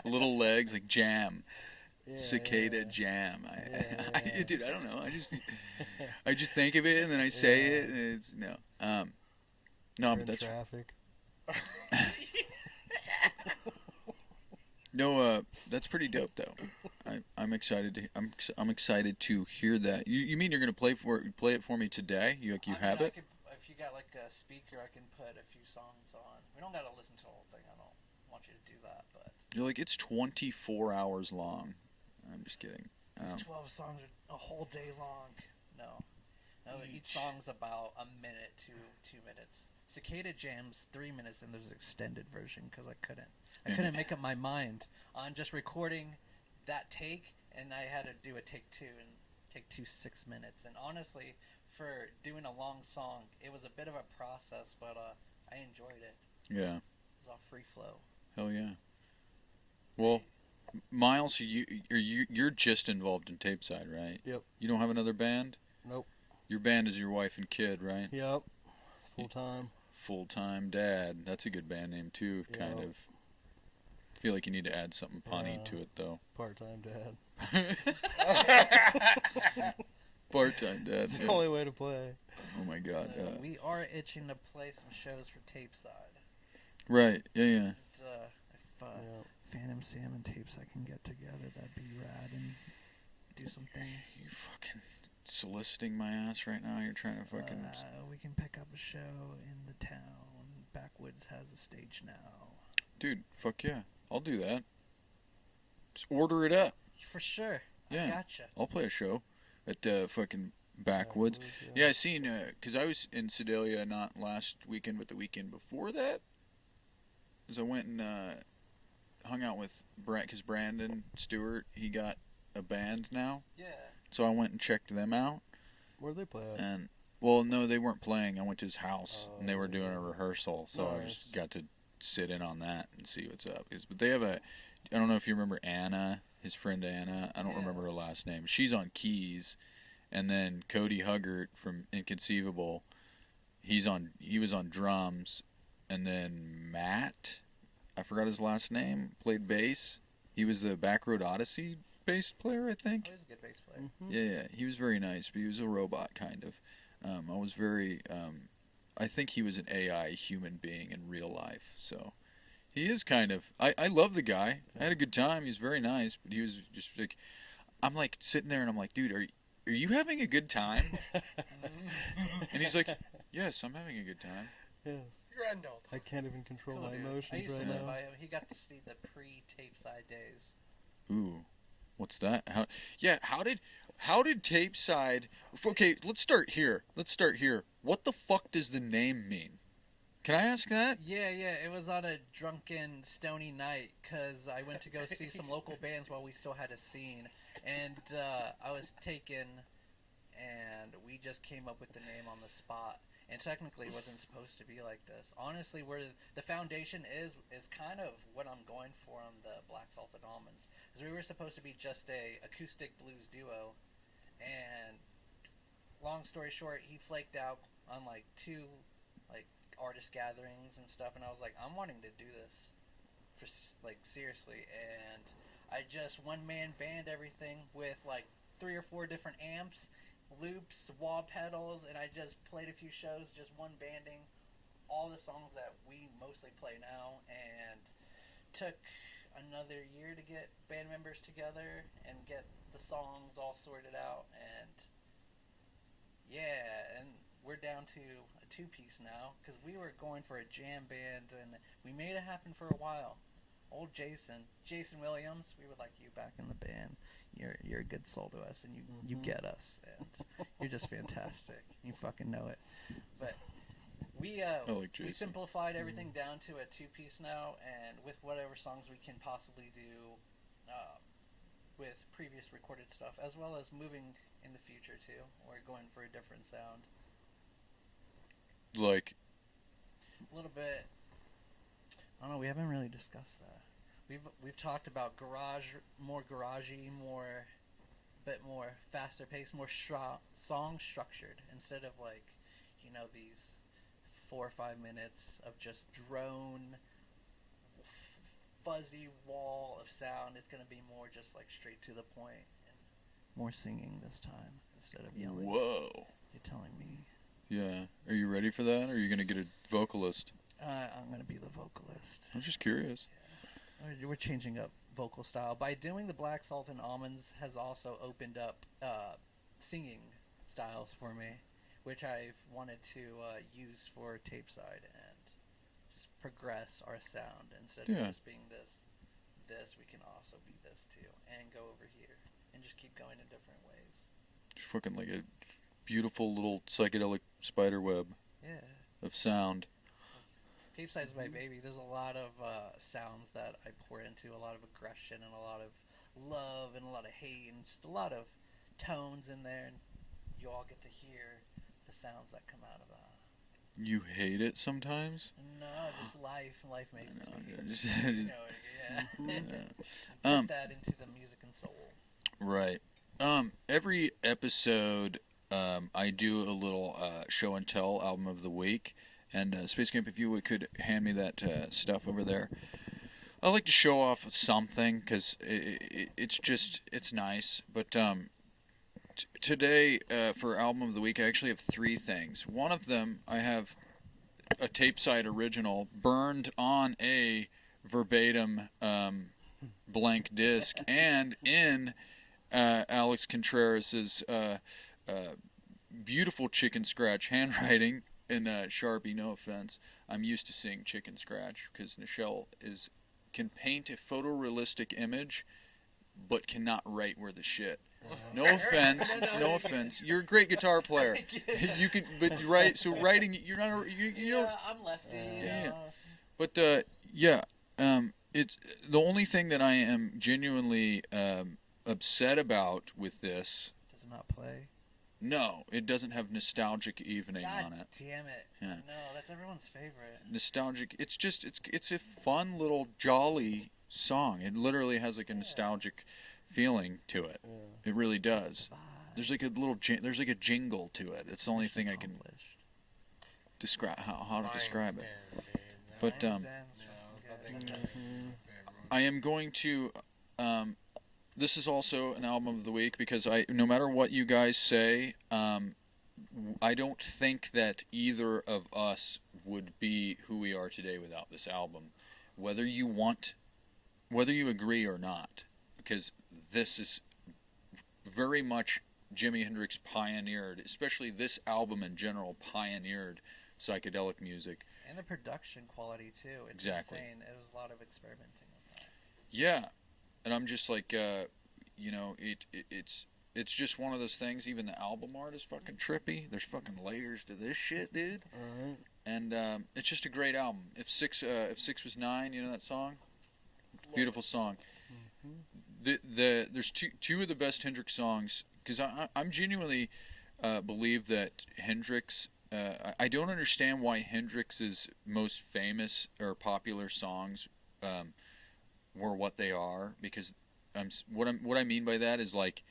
little legs, like jam, cicada jam. Dude, I don't know. I just think of it and then I say it, and it's no, but that's traffic. no, that's pretty dope though. I'm excited I'm excited to hear that. You mean you're gonna play it for me today? You have it? If you got like a speaker, I can put a few songs on. We don't gotta listen to the whole thing. I don't want you to do that, but You're like, it's 24 hours long. I'm just kidding. these 12 songs are a whole day long. No, each song's about a minute to 2 minutes. Cicada Jam's 3 minutes, and there's an extended version because I couldn't make up my mind on just recording that take, and I had to do a take two, and take two 6 minutes. And honestly, for doing a long song, it was a bit of a process, but I enjoyed it. Yeah. It was all free flow. Hell yeah. Well, Myles, you're just involved in Tapeside, right? Yep. You don't have another band? Nope. Your band is your wife and kid, right? Yep. Full-time. Full-time dad. That's a good band name too, kind Yep. of. I feel like you need to add something punny to it though. Part-time dad. Part-time dad. It's Yeah. the only way to play. Oh my god. We are itching to play some shows for Tapeside. Right. Yeah. And, if Yep. Phantom Sam and Tapeside can get together, that'd be rad, and do some things. You fucking soliciting my ass right now. You're trying to fucking. We can pick up a show in the town. Backwoods has a stage now. Dude, fuck yeah. I'll do that. Just order it up. For sure. Yeah. I gotcha. I'll play a show at fucking Backwoods. Yeah, I seen, because I was in Sedalia not last weekend, but the weekend before that. Because I went and hung out with because Brandon Stewart, he got a band now. Yeah. So I went and checked them out. Where'd they play at? And, well, no, they weren't playing. I went to his house, and they were doing a rehearsal. So I Nice. just got to sit in on that and see what's up. But they have I don't know if you remember Anna, his friend Anna. I don't remember her last name. She's on keys. And then Cody Huggart from Inconceivable, he was on drums. And then Matt, I forgot his last name, played bass. He was the Backroad Odyssey bass player, I think. He's a good bass player. Mm-hmm. Yeah, he was very nice, but he was a robot, kind of. I was very, I think he was an AI human being in real life, so he is kind of, I love the guy. I had a good time. He's very nice, but he was just like, I'm like sitting there and I'm like, dude, are you having a good time? And he's like, yes, I'm having a good time. Yes. Grandad. I can't even control Cool, my dude. I emotions used right to now. invite him. He got to see the pre-Tapeside days. Ooh, what's that? How did Tapeside? Okay, let's start here. What the fuck does the name mean? Can I ask that? Yeah, it was on a drunken, stony night because I went to go see some local bands while we still had a scene, and I was taken, and we just came up with the name on the spot. And technically, it wasn't supposed to be like this. Honestly, where the foundation is kind of what I'm going for on the Black Salted Almonds. Because we were supposed to be just a acoustic blues duo, and long story short, he flaked out on two artist gatherings and stuff, and I was like, I'm wanting to do this for like seriously, and I just one man band everything with like 3 or 4 different amps, loops, wah pedals, and I just played a few shows, just one banding all the songs that we mostly play now, and took another year to get band members together and get the songs all sorted out, and yeah, and we're down to a 2-piece now because we were going for a jam band and we made it happen for a while. Old Jason Williams, we would like you back in the band. You're a good soul to us, and you get us, and you're just fantastic. You fucking know it. But we simplified everything down to a 2-piece now, and with whatever songs we can possibly do with previous recorded stuff, as well as moving in the future too. We're going for a different sound. Like a little bit. I don't know. We haven't really discussed that. We've talked about more garagey, bit more faster paced, more song structured instead of like, these 4 or 5 minutes of just drone, fuzzy wall of sound. It's gonna be more just like straight to the point and more singing this time instead of yelling. Whoa! You're telling me. Yeah. Are you ready for that? Or are you gonna get a vocalist? I'm gonna be the vocalist. I'm just curious. Yeah. We're changing up vocal style by doing the Black Salt and Almonds. Has also opened up singing styles for me, which I've wanted to use for Tapeside and just progress our sound instead of just being this. We can also be this too, and go over here and just keep going in different ways. Just fucking like a beautiful little psychedelic spider web. Yeah. Of sound. Tapeside's my baby. There's a lot of sounds that I pour into, a lot of aggression and a lot of love and a lot of hate and just a lot of tones in there, and you all get to hear the sounds that come out of that. You hate it sometimes? No, just life. Life makes me. Just, Put that into the music and soul. Right. Every episode, I do a little show and tell album of the week. And Space Camp, if you could hand me that stuff over there. I like to show off something because it's nice. But today, for album of the week, I actually have 3 things. One of them, I have a Tapeside original burned on a verbatim blank disc, and in Alex Contreras' beautiful chicken scratch handwriting. In Sharpie, no offense. I'm used to seeing chicken scratch because Nichelle can paint a photorealistic image, but cannot write worth a shit. No offense, no offense. You're a great guitar player. You can, but right. So writing, you're not. You know. I'm lefty. Yeah. But it's the only thing that I am genuinely upset about with this. Does it not play? No, it doesn't have Nostalgic Evening on it. Damn it. Yeah. No, that's everyone's favorite. Nostalgic. It's a fun little jolly song. It literally has like a nostalgic feeling to it. Yeah. It really does. There's like a jingle to it. It's the only thing I can describe how to describe it. But I am going to this is also an album of the week because no matter what you guys say, I don't think that either of us would be who we are today without this album. Whether you agree or not, because this is very much Jimi Hendrix pioneered, especially this album in general, pioneered psychedelic music. And the production quality too. It's insane. It was a lot of experimenting with that. Yeah. And I'm just like, it's just one of those things. Even the album art is fucking trippy. There's fucking layers to this shit, dude. Alright. And it's just a great album. If six was nine, you know that song? Beautiful song. Mm-hmm. There's two of the best Hendrix songs because I'm genuinely believe that Hendrix. I don't understand why Hendrix's most famous or popular songs were what they are, because what I mean by that is like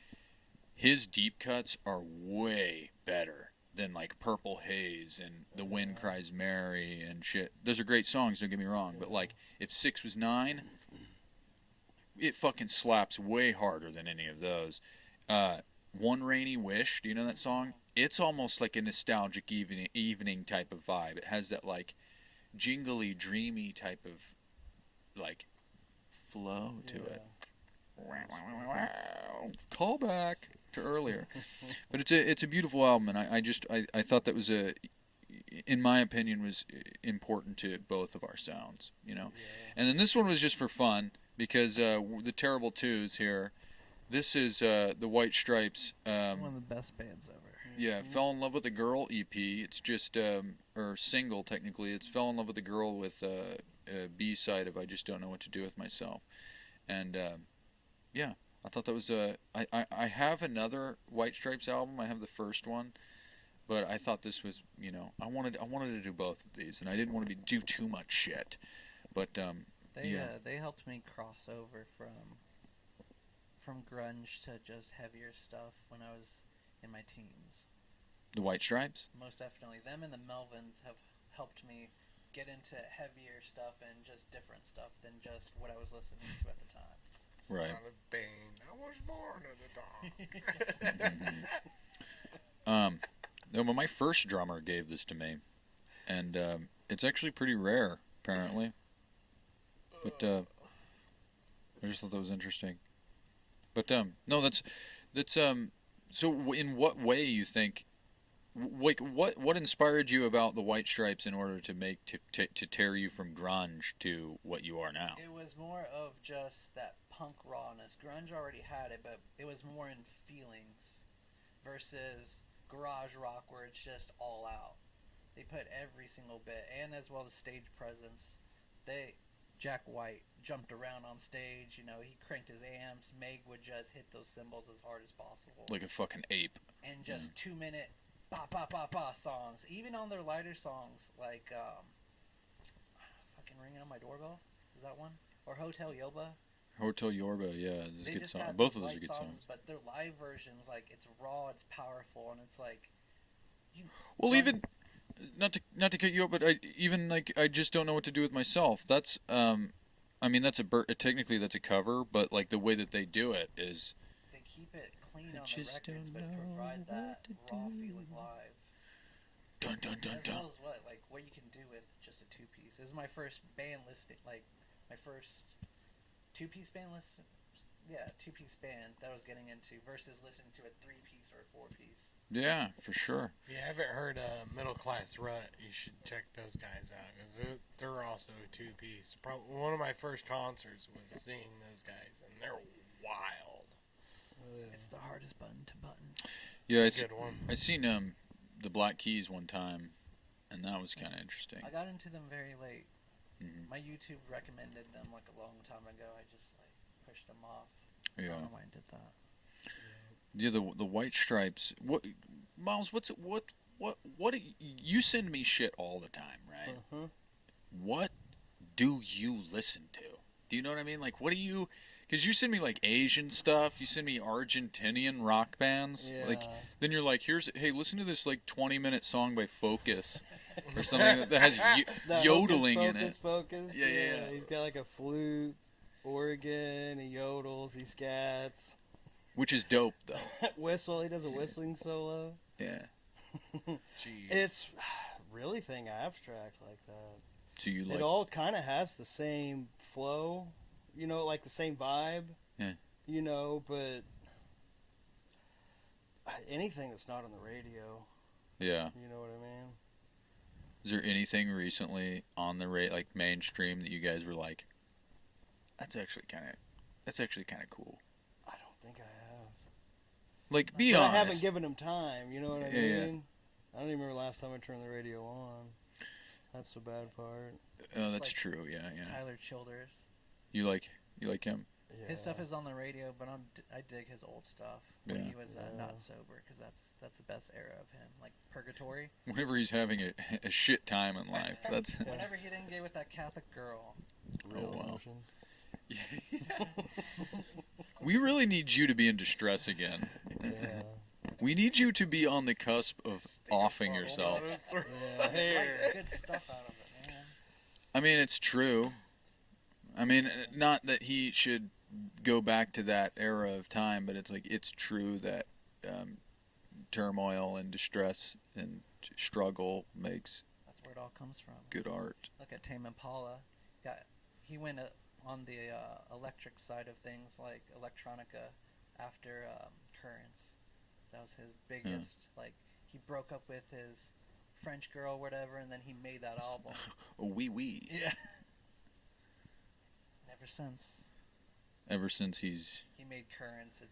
his deep cuts are way better than like Purple Haze and The Wind Cries Mary and shit. Those are great songs, don't get me wrong, but like if 6 was 9, it fucking slaps way harder than any of those. One Rainy Wish, do you know that song? It's almost like a nostalgic evening type of vibe. It has that like jingly, dreamy type of like flow to it. Call back to earlier. But it's a beautiful album, and I thought that was in my opinion, was important to both of our sounds, you know. Yeah. And then this one was just for fun because the Terrible Twos here. This is the White Stripes. One of the best bands ever. Yeah, Fell in Love with a Girl EP. It's just or single technically. It's Fell in Love with a Girl with a B-side of I Just Don't Know What to Do with Myself. And yeah, I thought that was I have another White Stripes album. I have the first one, but I thought this was, you know, I wanted to do both of these, and I didn't want to do too much shit. But they helped me cross over from grunge to just heavier stuff when I was in my teens. The White Stripes? Most definitely. Them and the Melvins have helped me get into heavier stuff and just different stuff than just what I was listening to at the time. It's right. Not a band. I was born at the dawn. No, but my first drummer gave this to me, and it's actually pretty rare, apparently. But I just thought that was interesting. But no, that's so. In what way you think? Like what inspired you about the White Stripes in order to make to tear you from grunge to what you are now? It was more of just that punk rawness. Grunge already had it, but it was more in feelings versus garage rock where it's just all out. They put every single bit, and as well as stage presence. Jack White jumped around on stage, you know, he cranked his amps. Meg would just hit those cymbals as hard as possible. Like a fucking ape. And just 2-minute ba songs. Even on their lighter songs, like fucking Ringing on My Doorbell. Is that one? Or Hotel Yoba. Hotel Yorba, yeah, this is a good song. Got Both of those are good songs. But their live versions, like, it's raw, it's powerful, and it's like... even... Not to cut you up, but I just don't know what to do with myself. That's I mean technically that's a cover, but like the way that they do it is they keep it clean on the records, but provide that raw feeling live. Dun dun dun dun. As well as what you can do with just a 2-piece. This is my first band listing, like my first 2-piece band list. Yeah, 2-piece band that I was getting into versus listening to a 3-piece or a 4-piece. Yeah, for sure. If you haven't heard Middle Class Rut, you should check those guys out because they're also a 2-piece. Probably one of my first concerts was seeing those guys, and they're wild. It's the hardest button to button. Yeah, it's a good one. I seen the Black Keys one time, and that was kind of interesting. I got into them very late. Mm-hmm. My YouTube recommended them like a long time ago. I just pushed them off. Yeah. I don't know why I did that. Yeah, the White Stripes. What, Myles? What? You send me shit all the time, right? Uh-huh. What do you listen to? Do you know what I mean? Like, what do you? Because you send me like Asian stuff. You send me Argentinian rock bands. Yeah. Like, then you're like, hey, listen to this like 20-minute song by Focus or something that has yodeling in it. Focus. Yeah. He's got like a flute, organ. He yodels. He scats. Which is dope, though. Whistle. He does a whistling solo. Yeah. Jeez. It's really thing abstract like that. So you like it all kind of has the same flow, you know, like the same vibe. Yeah. You know, but anything that's not on the radio. Yeah. You know what I mean? Is there anything recently on the like mainstream that you guys were like, that's actually kind of cool? I don't think I have. Like, be but honest. I haven't given him time. You know what I mean? Yeah. I don't even remember last time I turned the radio on. That's the bad part. Oh, that's like true. Yeah. Tyler Childers. You like him? Yeah. His stuff is on the radio, but I dig his old stuff when he was not sober, because that's the best era of him. Like Purgatory. Whenever he's having a shit time in life, that's. Whenever he didn't get with that Catholic girl. Real wow. emotions. We really need you to be in distress again. Yeah. We need you to be on the cusp of Stick a offing funnel yourself. down his throat. Yeah, here. Like, good stuff out of it, man. I mean, it's true. I mean, not that he should go back to that era of time, but it's like it's true that turmoil and distress and struggle makes That's where it all comes from. good art. Look at Tame Impala. He went on the electric side of things, like electronica, after Currents. So that was his biggest. Like, he broke up with his French girl, whatever, and then he made that album. Oh, wee. Yeah. And ever since Ever since he's he made Currents,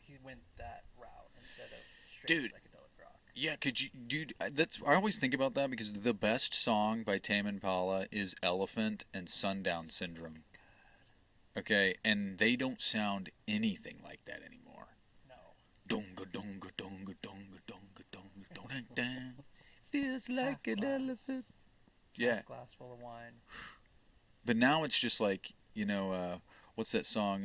he went that route instead of straight Dude. psychedelic rock. yeah. Could you, dude? I always think about that because the best song by Tame Impala is "Elephant" and "Sundown Syndrome." Okay, and they don't sound anything like that anymore. No. Donga donga donga donga donga donga donga donga. Feels like Half an glass. elephant. Yeah, Half glass full of wine. but now it's just like, what's that song?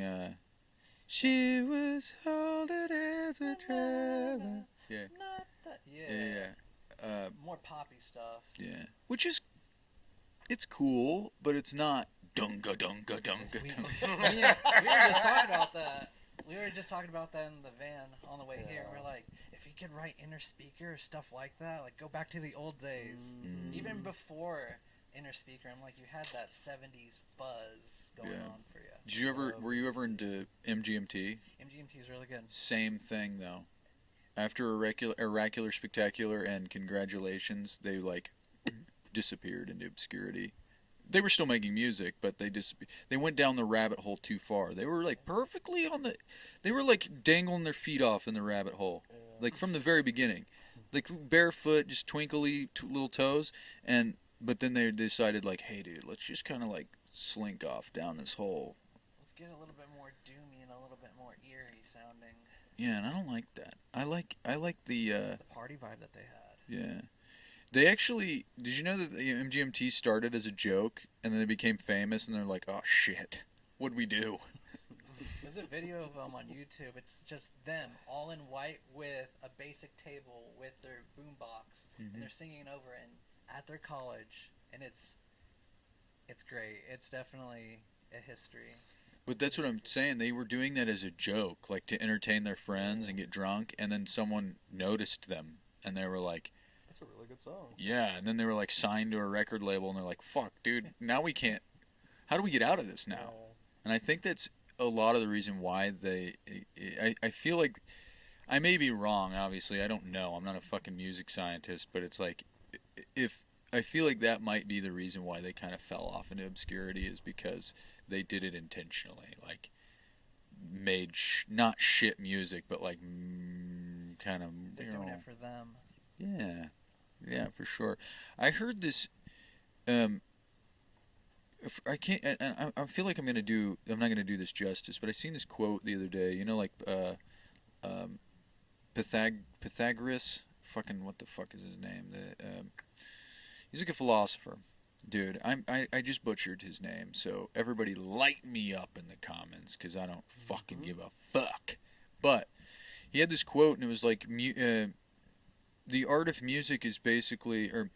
She was holding hands with Trevor. Yeah, Not that. yeah. More poppy stuff. Yeah. Which is, it's cool, but it's not dunga dunga dunga We dunga. were just talking about that. We were just talking about that in the van on the way here. We're like, if you could write inner speaker or stuff like that, like go back to the old days. Mm. Even before inner speaker, I'm like, you had that 70s fuzz going Yeah. on for you. Were you ever into MGMT? MGMT is really good. Same thing though. After Oracular Spectacular and Congratulations, they like disappeared into obscurity. They were still making music, but they went down the rabbit hole too far. They were like perfectly they were like dangling their feet off in the rabbit hole, like from the very beginning, like barefoot, just twinkly little toes, but then they decided like, hey dude, let's just kind of like slink off down this hole. Let's get a little bit more doomy and a little bit more eerie sounding. Yeah, and I don't like that. I like the The party vibe that they had. yeah. They actually, did you know that MGMT started as a joke and then they became famous and they're like, oh shit, what'd we do? There's a video of them on YouTube. It's just them all in white with a basic table with their boombox, Mhm. and they're singing over it at their college, and it's great. It's definitely a history. But that's what I'm saying. They were doing that as a joke, like to entertain their friends and get drunk, and then someone noticed them and they were like, That's a really good song. yeah, and then they were like signed to a record label and they're like, fuck, dude, now we can't, how do we get out of this now? And I think that's a lot of the reason why I feel like, I may be wrong, obviously, I don't know, I'm not a fucking music scientist, but it's like, I feel like that might be the reason why they kind of fell off into obscurity, is because they did it intentionally, like, made not shit music, but like, kind of, They're doing it for them. Yeah, for sure. I heard this. I can't. And I feel like I'm not gonna do this justice, but I seen this quote the other day. You know, like Pythagoras. Fucking what the fuck is his name? He's like a philosopher, dude. I just butchered his name, so everybody light me up in the comments because I don't fucking give a fuck. But he had this quote, and it was like, the art of music is basically, or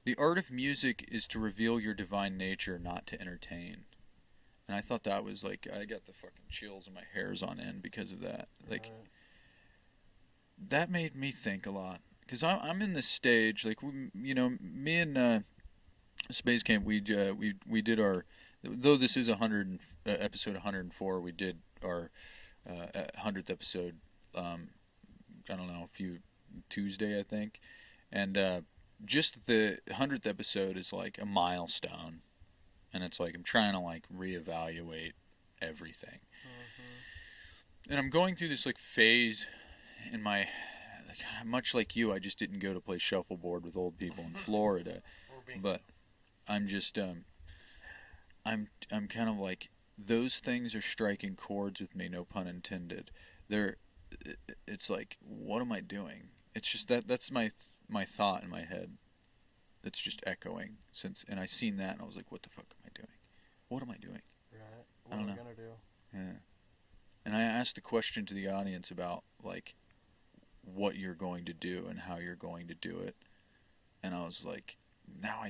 the art of music is to reveal your divine nature, not to entertain. And I thought that was like, I got the fucking chills and my hair's on end because of that. Like, that made me think a lot. Because I'm in this stage, like, me and Space Camp, we did our, though this is episode 104, we did our 100th episode, I don't know, Tuesday, I think. And just the 100th episode is like a milestone. And it's like I'm trying to like reevaluate everything. And I'm going through this like phase in my, like, much like you, I just didn't go to play shuffleboard with old people in Florida. But I'm just I'm kind of like, those things are striking chords with me, no pun intended. It's like, what am I doing? It's just that's my thought in my head. That's just echoing and I seen that and I was like, what the fuck am I doing? What am I doing? Right. I don't know. What are we gonna do? Yeah. And I asked the question to the audience about like, what you're going to do and how you're going to do it. And I was like, now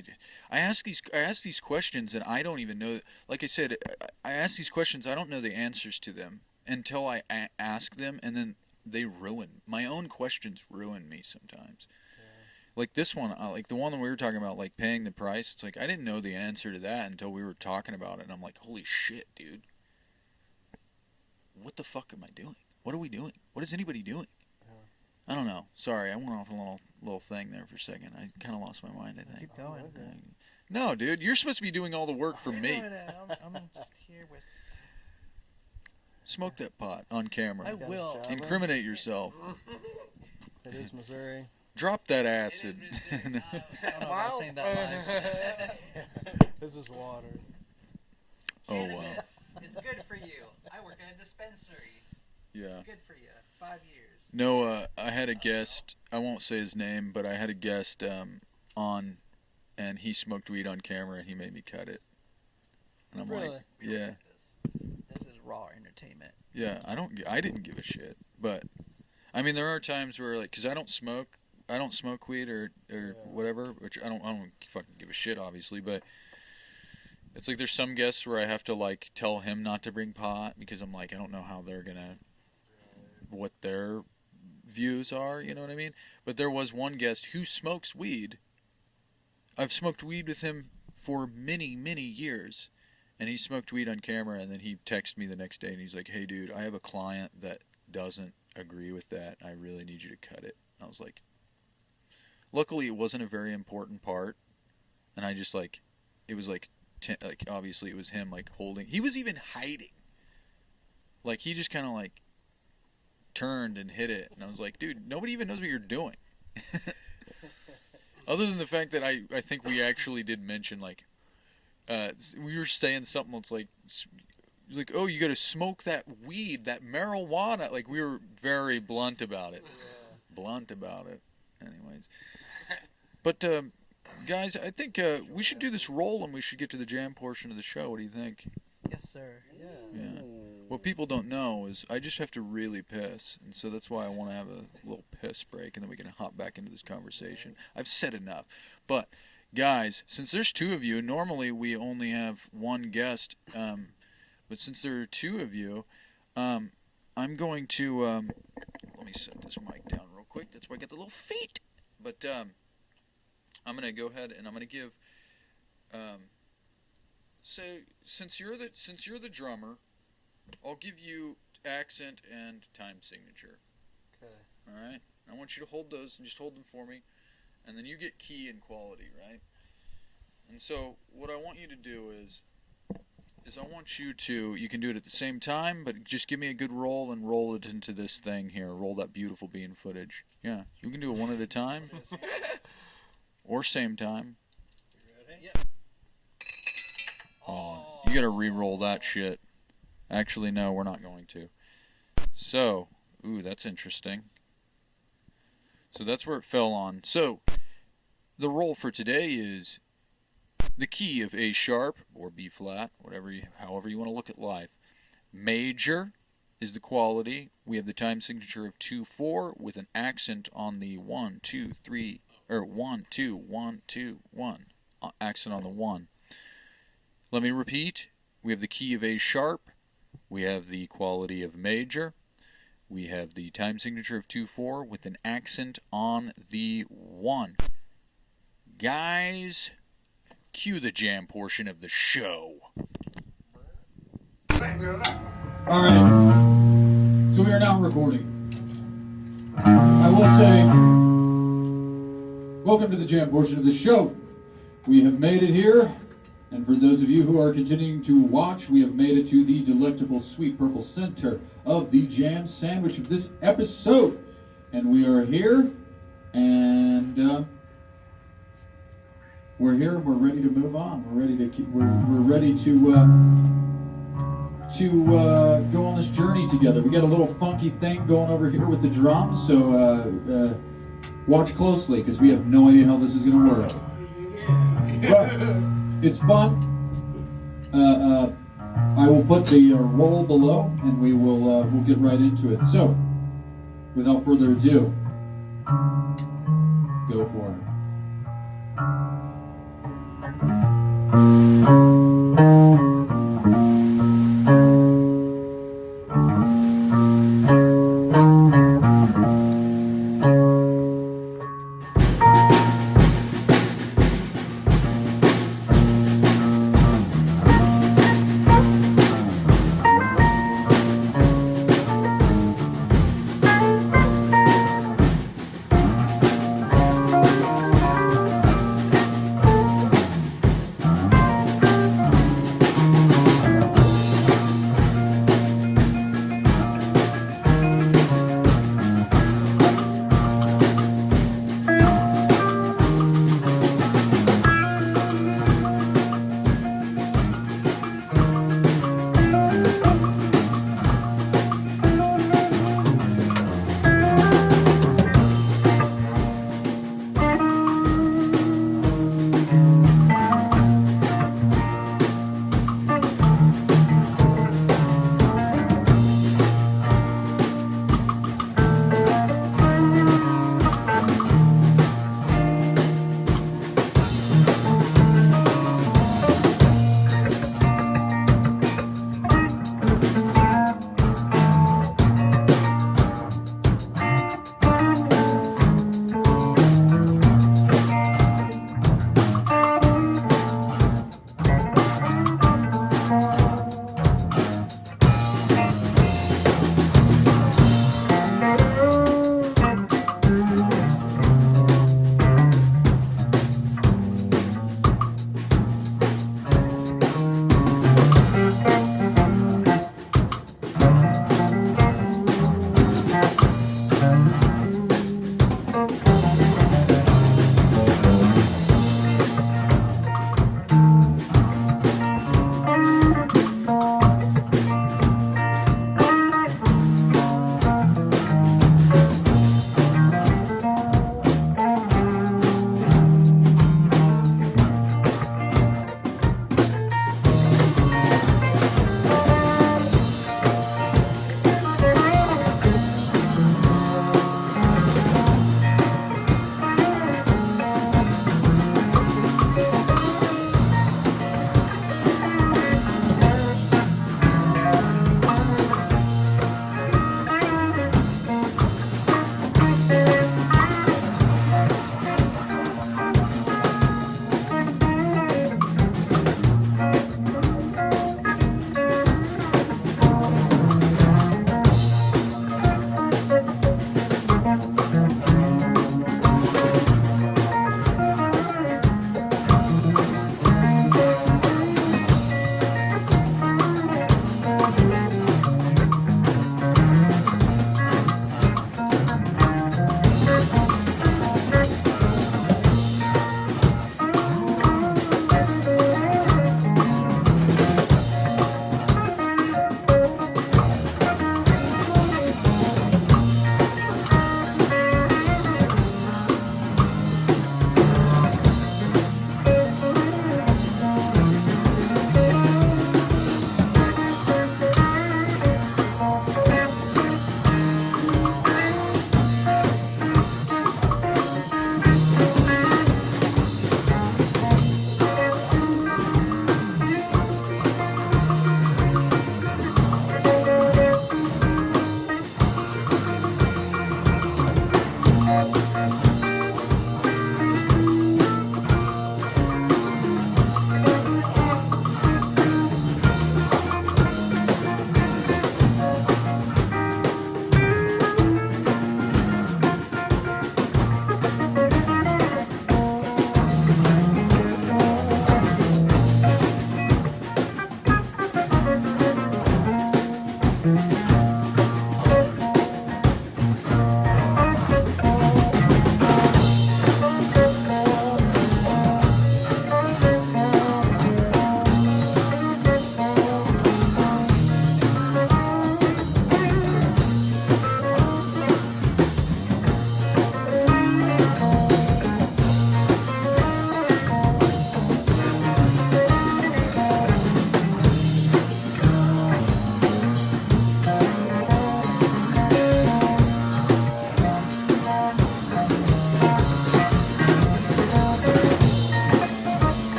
I ask these questions and I don't even know. Like I said, I ask these questions. I don't know the answers to them until I ask them, and then they ruin my own questions. Ruin me sometimes. Like this one, like the one that we were talking about, like paying the price. It's like I didn't know the answer to that until we were talking about it, and I'm like, holy shit, dude. What the fuck am I doing? What are we doing? What is anybody doing? I don't know. Sorry, I went off a little thing there for a second. I kind of lost my mind, I think. Keep going. No, dude, you're supposed to be doing all the work for me. I'm just here with. Smoke that pot on camera. I will. Incriminate yourself. It is Missouri. Drop that acid. Myles. This is water. Oh, wow. Cannabis. It's good for you. I work in a dispensary. Yeah. It's good for you. 5 years. No, I had a guest. I won't say his name, but I had a guest on, and he smoked weed on camera, and he made me cut it. And I'm Really? like, yeah, This is raw entertainment. yeah. I didn't give a shit. But I mean, there are times where like, cause I don't smoke weed or whatever, which I don't fucking give a shit, obviously. But it's like there's some guests where I have to like tell him not to bring pot because I'm like, I don't know how they're gonna, what their views are, you know what I mean? But there was one guest who smokes weed. I've smoked weed with him for many, many years, and he smoked weed on camera, and then he texted me the next day, and he's like, hey, dude, I have a client that doesn't agree with that. I really need you to cut it. And I was like, luckily it wasn't a very important part, and I just like, it was like obviously it was him like holding, he was even hiding. Like he just kind of like turned and hit it, and I was like, dude, nobody even knows what you're doing. Other than the fact that I think we actually did mention like we were saying something that's like oh, you gotta smoke that weed, that marijuana. Like we were very blunt about it. Anyways, but guys, I think we should do this roll and we should get to the jam portion of the show. What do you think? Yes, sir. Yeah. What people don't know is I just have to really piss, and so that's why I want to have a little piss break, and then we can hop back into this conversation. I've said enough. But, guys, since there's two of you, normally we only have one guest, but since there are two of you, I'm going to, let me set this mic down real quick. That's where I get the little feet. But I'm going to go ahead and I'm going to give... So since you're the drummer, I'll give you accent and time signature. Okay. All right. I want you to hold those and just hold them for me, and then you get key and quality, right? And so what I want you to do is I want you to, you can do it at the same time, but just give me a good roll and roll it into this thing here. Roll that beautiful bean footage. Yeah, you can do it one at a time, or same time. You ready? Yep. Oh, you gotta re-roll that shit. Actually, no, we're not going to. So, ooh, that's interesting. So that's where it fell on. So, the roll for today is the key of A sharp or B flat, however you want to look at life. Major is the quality. We have the time signature of 2/4 with an accent on the 1, 2, 3, or 1, 2, 1, 2, 1. Accent on the 1. Let me repeat. We have the key of A sharp. We have the quality of major. We have the time signature of 2/4 with an accent on the 1. Guys, cue the jam portion of the show. All right. So we are now recording. I will say, welcome to the jam portion of the show. We have made it here. And for those of you who are continuing to watch, we have made it to the delectable sweet purple center of the jam sandwich of this episode. And we are here, and we're here. We're ready to move on. We're ready to we're ready to go on this journey together. We got a little funky thing going over here with the drums, so watch closely because we have no idea how this is going to work. But it's fun. I will put the roll below, and we'll get right into it. So, without further ado, Go for it.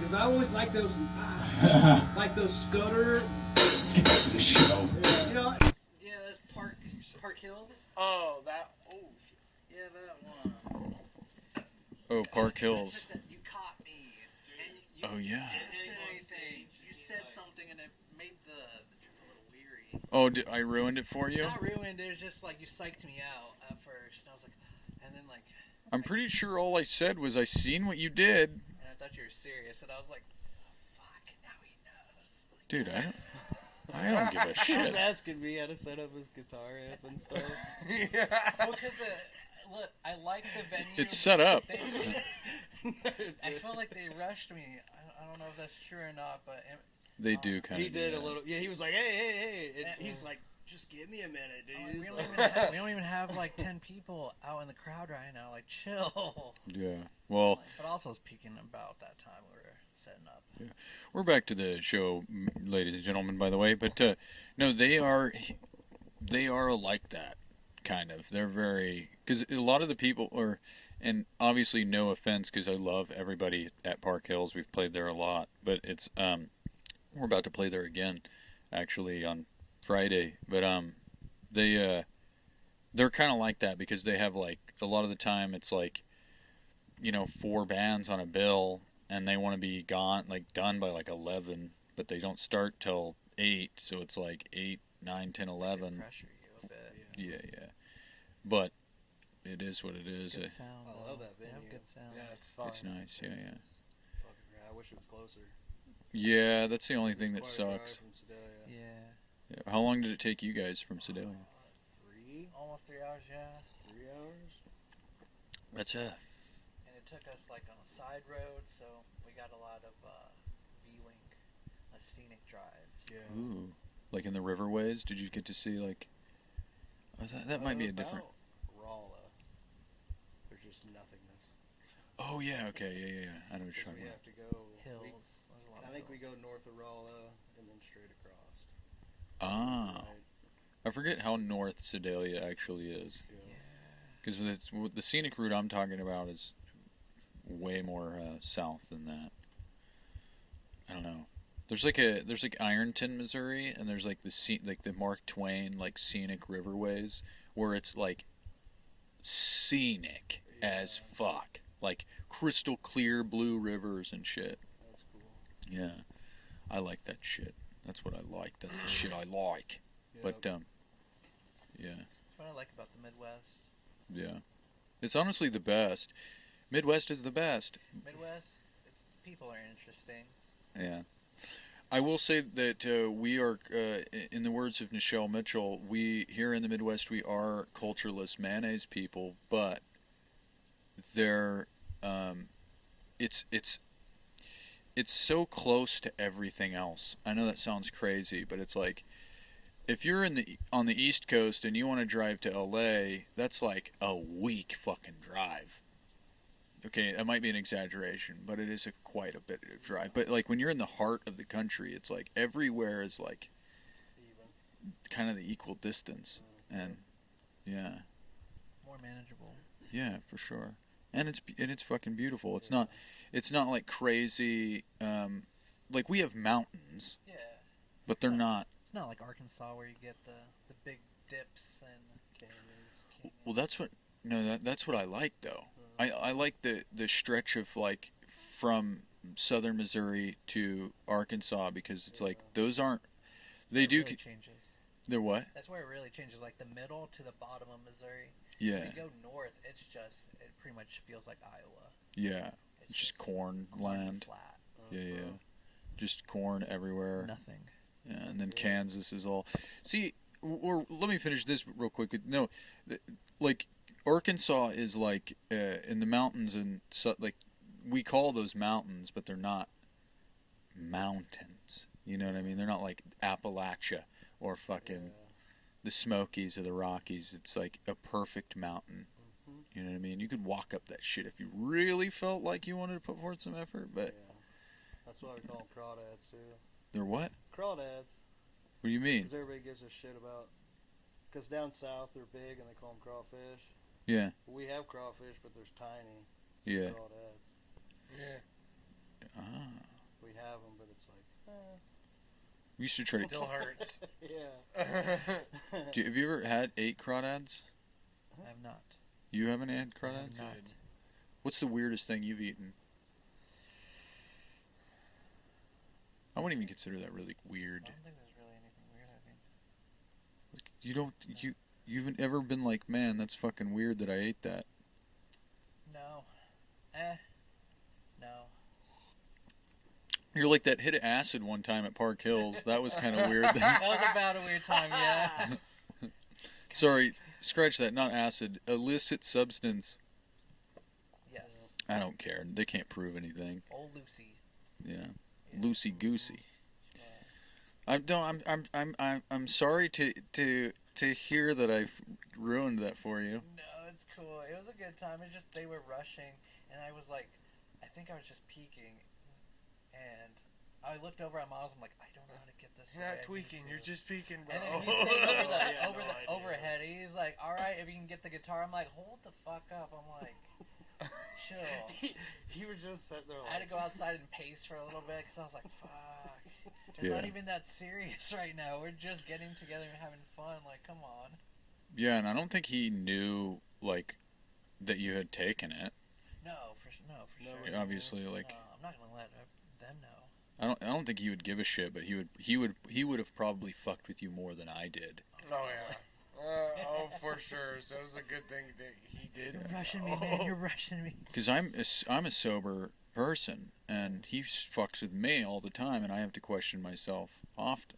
Because I always like those, like those stutter. Let's get back to the show. You know, Yeah, that's Park Hills. Oh, that. Oh, shit. Yeah, that one. Oh, Park Hills. You caught me. And you Oh, yeah. didn't say anything. You said something and it made the trip a little weary. Oh, I ruined it for you? Not ruined. It was just like you psyched me out at first. And I was like, and then like, I'm pretty sure all I said was I seen what you did. and I thought you were serious. And I was like, fuck, now he knows. Like, Dude, I don't give a He was shit. asking me how to set up his guitar amp and stuff. well, because look, I like the venue. It's set up. I felt like they rushed me. I don't know if that's true or not, but They do kind of. He did a little. Yeah, he was like, hey. And he's like, just give me a minute, dude. we don't even have like 10 people out in the crowd right now. Like, chill. Yeah. Well, But also, I was peeking about that time we were setting up. yeah. We're back to the show, ladies and gentlemen. By the way, but no, they are like that kind of. They're very because a lot of the people are, and obviously no offense because I love everybody at Park Hills. We've played there a lot, but it's we're about to play there again, actually on Friday. But they're kind of like that because they have like a lot of the time it's like 4 bands on a bill and they want to be done by like 11, but they don't start till 8, so it's like 8, 9, 10, 11. Pressure you a bit. Yeah. But it is what it is. Good sound. I love that They have venue. good sound. Yeah, it's fun. It's nice. Yeah. Fucking great. I wish it was closer. Yeah, that's the only It's thing that quite a drive sucks. from Sedalia. Yeah. Yeah. How long did it take you guys from Sedalia? 3 Almost 3 hours, yeah. hours. That's And it took us like on a side road, so we got a lot of viewing, scenic drives. Yeah. Ooh, like in the riverways. Did you get to see like? That might be a different. Rolla. There's just nothingness. Oh yeah. Okay. Yeah. I know what you're So talking we about. have to go. Hills. we- There's a lot I of think we go hills. north of Rolla and then straight across. Ah, Right. I forget how north Sedalia actually is. Yeah. Because the scenic route I'm talking about is way more south than that. I don't know. There's like Ironton, Missouri, and there's like the Mark Twain like scenic riverways where it's like scenic as fuck, like crystal clear blue rivers and shit. That's cool. Yeah, I like that shit. That's what I like. That's the shit I like. Yeah. But yeah. That's what I like about the Midwest. Yeah. It's honestly the best. Midwest is the best. Midwest, people are interesting. Yeah. I will say that we are, in the words of Nichelle Mitchell, we here in the Midwest, we are cultureless mayonnaise people, but they're, it's so close to everything else. I know that sounds crazy, but it's like, if you're on the East Coast and you want to drive to LA, that's like a week fucking drive. Okay, that might be an exaggeration, but it is quite a bit of drive. But like when you're in the heart of the country, it's like everywhere is like Even. kind of the equal distance, and yeah, More manageable. yeah, for sure. And it's fucking beautiful. It's not like crazy. Like we have mountains, Yeah. but they're not. It's not like Arkansas where you get the big dips and canyons. Well, that's what I like though. I like the stretch of like from southern Missouri to Arkansas because it's like those aren't. They It do. really changes. They're what? That's where it really changes, like the middle to the bottom of Missouri. Yeah, If you go north, it pretty much feels like Iowa. yeah. It's just corn and land. flat. Yeah. Just corn everywhere. Nothing. Yeah, and then Kansas is all. See, or let me finish this real quick. No, like Arkansas is like in the mountains, and so, like we call those mountains, but they're not mountains. You know what I mean? They're not like Appalachia or fucking the Smokies or the Rockies. It's like a perfect mountain. You know what I mean? You could walk up that shit if you really felt like you wanted to put forth some effort, but Yeah. That's why we call them crawdads too. they're what? Crawdads. What do you mean? Because everybody gives a shit about. Because down south they're big and they call them crawfish. Yeah, We have crawfish, but there's tiny. So yeah. Crawdads. Yeah. Ah. We used to try to. Still hurts. Yeah. Have you ever had 8 crawdads? I have not. You haven't had I have crawdads? not. What's the weirdest thing you've eaten? I wouldn't even consider that really weird. I don't think there's really anything weird. I mean, You don't. You've ever been like, man, that's fucking weird that I ate that. no. No. You're like that hit of acid one time at Park Hills. That was kind of weird. That was about a weird time, yeah. Sorry, scratch that. Not acid. Illicit substance. Yes. I don't care. They can't prove anything. Old Lucy. Yeah, Yeah. loosey goosey. Yes. I'm sorry to hear that I ruined that for you. No, it's cool. It was a good time. It's just they were rushing, and I was like, I think I was just peeking, and I looked over at Myles. I'm like, I don't know how to get this. You're the way not I tweaking. need You're to. just peeking, bro. And then he's saying Yeah, over no the idea. overhead. He's like, all right, if you can get the guitar. I'm like, hold the fuck up. I'm like, chill. He was just sitting there I had to like, go outside and pace for a little bit because I was like, fuck. It's not Yeah. even that serious right now. We're just getting together and having fun. Like, come on. Yeah, and I don't think he knew like that you had taken it. No, for No, sure. Yeah. Obviously, like No, I'm not gonna let them know. I don't think he would give a shit, but he would have probably fucked with you more than I did. Oh yeah. Oh, for sure. So it was a good thing that he did. You're rushing me, man. You're rushing me. Because I'm a sober person, and he fucks with me all the time, and I have to question myself often.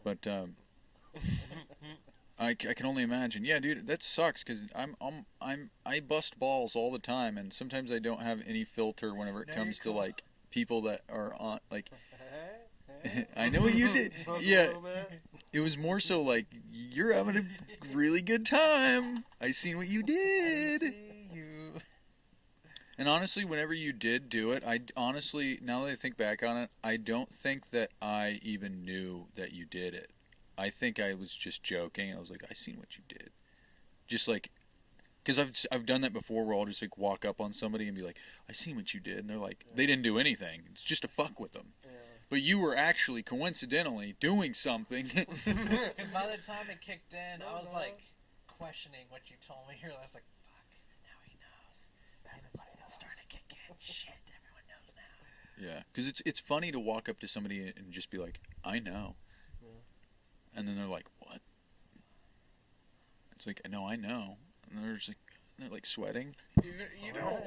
But I can only imagine. Yeah, dude, that sucks. Because I bust balls all the time, and sometimes I don't have any filter whenever it No, comes to you're cool. like people that are on like. hey, I know what you did. Poke a Yeah, little bit. it was more so like you're having a really good time. I seen what you I did. see you. And honestly, whenever you did do it, I honestly, now that I think back on it, I don't think that I even knew that you did it. I think I was just joking. I was like, I seen what you did. Just like, because I've done that before where I'll just like walk up on somebody and be like, I seen what you did. And they're like, they didn't do anything. It's just to fuck with them. Yeah. But you were actually coincidentally doing something. Because by the time it kicked in, I was No. like questioning what you told me. I was like, fuck, now he knows. And it's starting to kick in. Shit, everyone knows now. Yeah, because it's funny to walk up to somebody and just be like, I know. Yeah. And then they're like, what? It's like, no, I know. And they're just like, they're like sweating. You know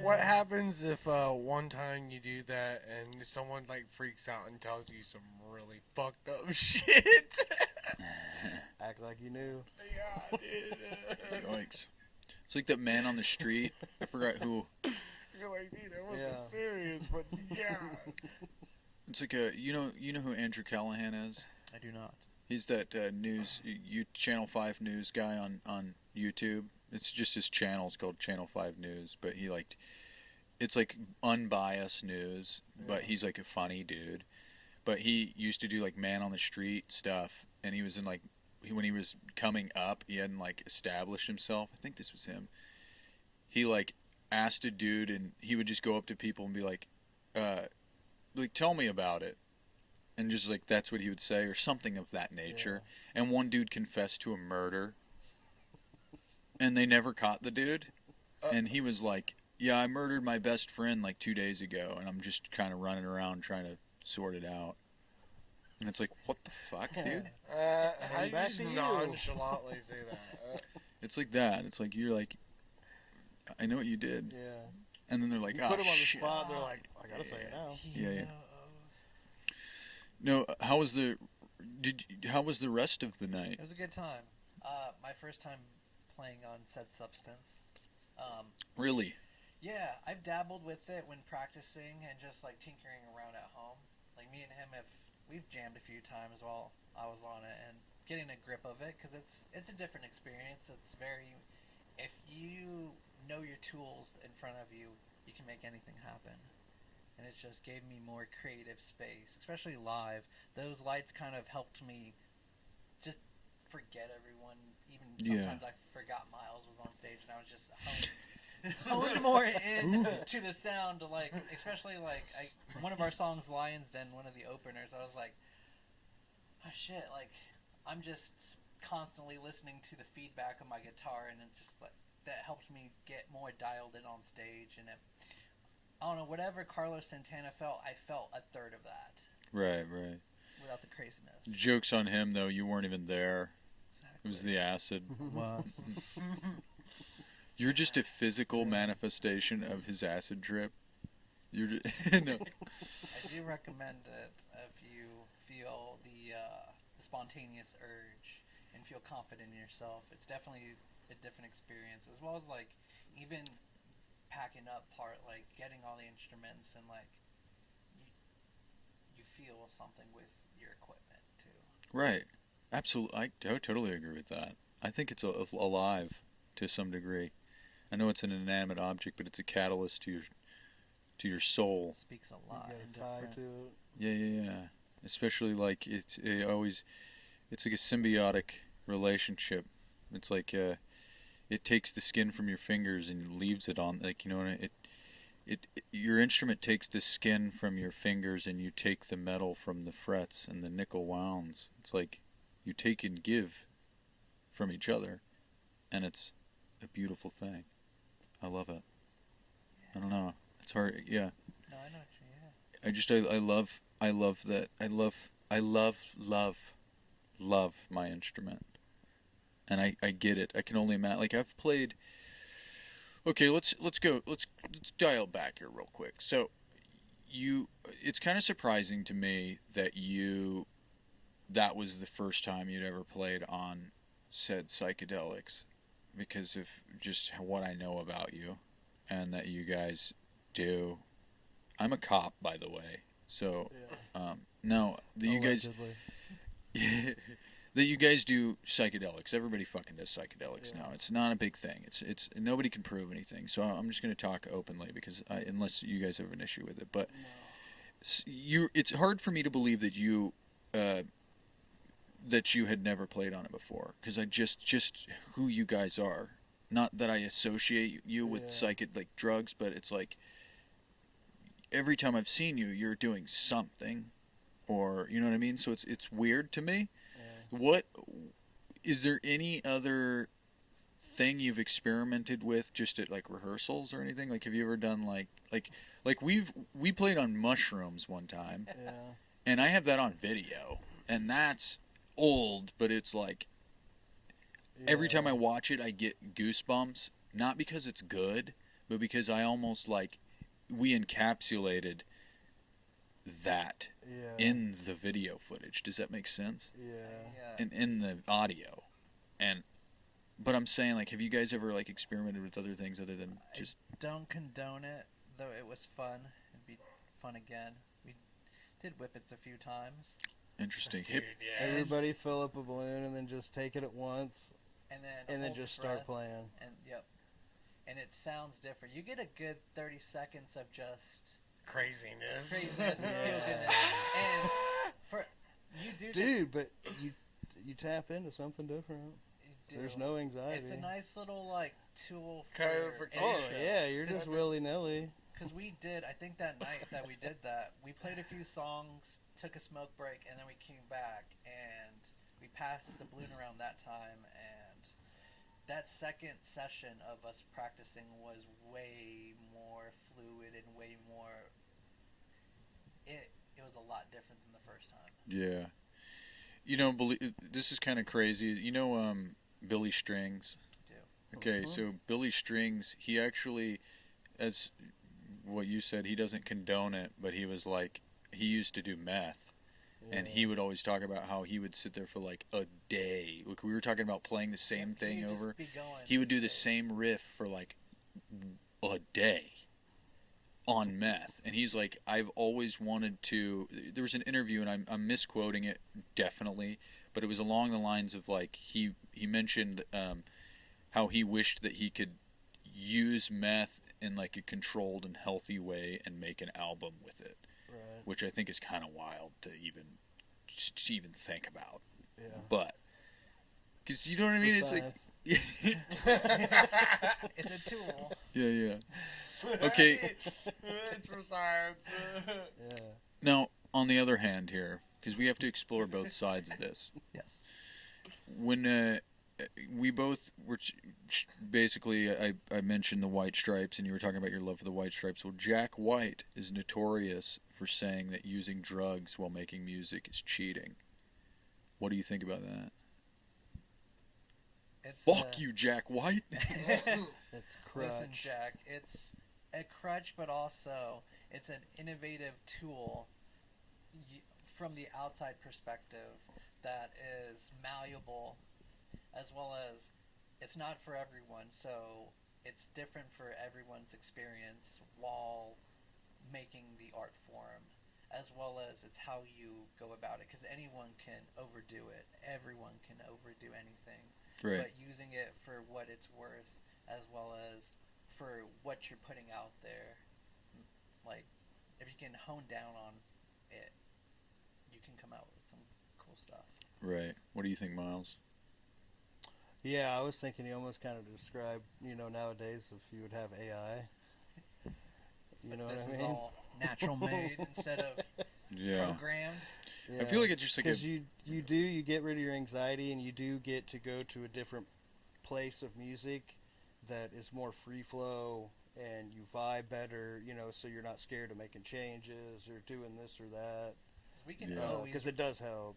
what happens if one time you do that and someone like freaks out and tells you some really fucked up shit? Act like you knew. Yeah, dude. Yikes. It's like that man on the street. I forgot who. You're like, dude, that wasn't Yeah. serious, but yeah. It's like you know who Andrew Callahan is? I do not. He's that news, Channel 5 news guy on YouTube. It's just his channel. It's called Channel 5 News. But it's like unbiased news, but he's like a funny dude. But he used to do like man on the street stuff, and he was in like, when he was coming up, he hadn't like established himself. I think this was him. He like asked a dude, and he would just go up to people and be like, tell me about it. And just like, that's what he would say, or something of that nature. And one dude confessed to a murder. And they never caught the dude. And he was like, yeah, I murdered my best friend like 2 days ago. And I'm just kind of running around trying to sort it out. And it's like, what the fuck, dude? How do you back just to you. nonchalantly say that? It's like that. It's like, you're like, I know what you did. Yeah. And then they're like, You oh, put them on the shit. spot. They're like, I gotta say it now. He Yeah, yeah. knows. No, how was the rest of the night? It was a good time. My first time playing on said substance. Really? Yeah, I've dabbled with it when practicing and just like tinkering around at home. Like me and him we've jammed a few times while I was on it and getting a grip of it because it's a different experience. It's very, if you know your tools in front of you, you can make anything happen. And it just gave me more creative space, especially live. Those lights kind of helped me just forget everyone. Even sometimes I forgot Myles was on stage and I was just home. hone more in to the sound, like especially like one of our songs, Lion's Den, one of the openers. I was like, oh shit, like I'm just constantly listening to the feedback of my guitar, and it just like that helped me get more dialed in on stage. And it, I don't know, whatever Carlos Santana felt, I felt a third of that. Right. Without the craziness. Joke's on him, though. You weren't even there. Exactly. It was the acid. Was. You're just a physical manifestation of his acid trip. You're just, no. I do recommend it if you feel the spontaneous urge and feel confident in yourself. It's definitely a different experience, as well as like even packing up part, like getting all the instruments, and like you feel something with your equipment too. Right. Absolutely. I totally agree with that. I think it's alive to some degree. I know it's an inanimate object, but it's a catalyst to your soul. It speaks a lot. You got a tie to it. Yeah. Especially like it's like a symbiotic relationship. It's like it takes the skin from your fingers and leaves it on, like, you know, your instrument takes the skin from your fingers and you take the metal from the frets and the nickel wounds. It's like you take and give from each other, and it's a beautiful thing. I love it. I don't know. It's hard. Yeah. No, I know what you. Yeah. I love that. I love my instrument. And I get it. I can only imagine. Like, I've played. Okay, let's dial back here real quick. So, it's kind of surprising to me that that was the first time you'd ever played on said psychedelics, because of just what I know about you, and that you guys do. I'm a cop, by the way. So, no, you guys. That you guys do psychedelics. Everybody fucking does psychedelics now. It's not a big thing. It's nobody can prove anything. So I'm just going to talk openly, because unless you guys have an issue with it, but it's hard for me to believe that you had never played on it before, because I just who you guys are. Not that I associate you with psychedelic drugs, but it's like every time I've seen you, you're doing something, or you know what I mean. So it's weird to me. What is there any other thing you've experimented with just at like rehearsals or anything? Like, have you ever done like we played on mushrooms one time, and I have that on video, and that's old, but it's like every time I watch it, I get goosebumps. Not because it's good, but because I almost like we encapsulated that in the video footage. Does that make sense? Yeah. And in the audio. But I'm saying, like, have you guys ever like experimented with other things other than just? I don't condone it, though. It was fun. It'd be fun again. We did whippets a few times. Interesting. Dude, yeah. Everybody fill up a balloon and then just take it at once, and and then hold just your start breath, playing. And it sounds different. You get a good 30 seconds of just Craziness. and feel goodness. And for you Dude, but you tap into something different. do. There's no anxiety. It's a nice little like tool Kind of for for- Oh intro. yeah, you're just willy nilly. Because we did, I think that night that we did that, we played a few songs, took a smoke break, and then we came back, and we passed the balloon around that time, and that second session of us practicing was way more fluid and way more, it was a lot different than the first time. Yeah. You know, this is kind of crazy. You know, Billy Strings? Do. Okay, so Billy Strings, he actually, as what you said, he doesn't condone it, but he was like, he used to do meth, and he would always talk about how he would sit there for like a day. Look, we were talking about playing the same thing You'd just over. be going He would do the same riff for like a day on meth, and he's like, I've always wanted to. There was an interview, and I'm misquoting it definitely, but it was along the lines of like he mentioned how he wished that he could use meth in like a controlled and healthy way and make an album with it, Right. which I think is kind of wild to even think about. Yeah. But Because you know what I mean? It's like, Science. yeah, It's a tool. yeah. Okay. It's for science. Yeah. Now, on the other hand here, because we have to explore both sides of this. Yes. When we both were basically, I mentioned the White Stripes, and you were talking about your love for the White Stripes. Well, Jack White is notorious for saying that using drugs while making music is cheating. What do you think about that? It's Fuck you, Jack White. It's crutch. Listen, Jack, it's a crutch, but also it's an innovative tool from the outside perspective that is malleable, as well as it's not for everyone, so it's different for everyone's experience while making the art form, as well as it's how you go about it, because anyone can overdo it. Everyone can overdo anything. Right. But using it for what it's worth, as well as for what you're putting out there, like if you can hone down on it, you can come out with some cool stuff. Right. What do you think, Myles? Yeah, I was thinking he almost kind of described, nowadays if you would have AI. You But know this what I is mean? all natural made instead of Yeah. programmed. Yeah. I feel like it's just like a... Because you get rid of your anxiety, and you do get to go to a different place of music that is more free flow, and you vibe better, so you're not scared of making changes or doing this or that. We can Yeah. always, Because it does help.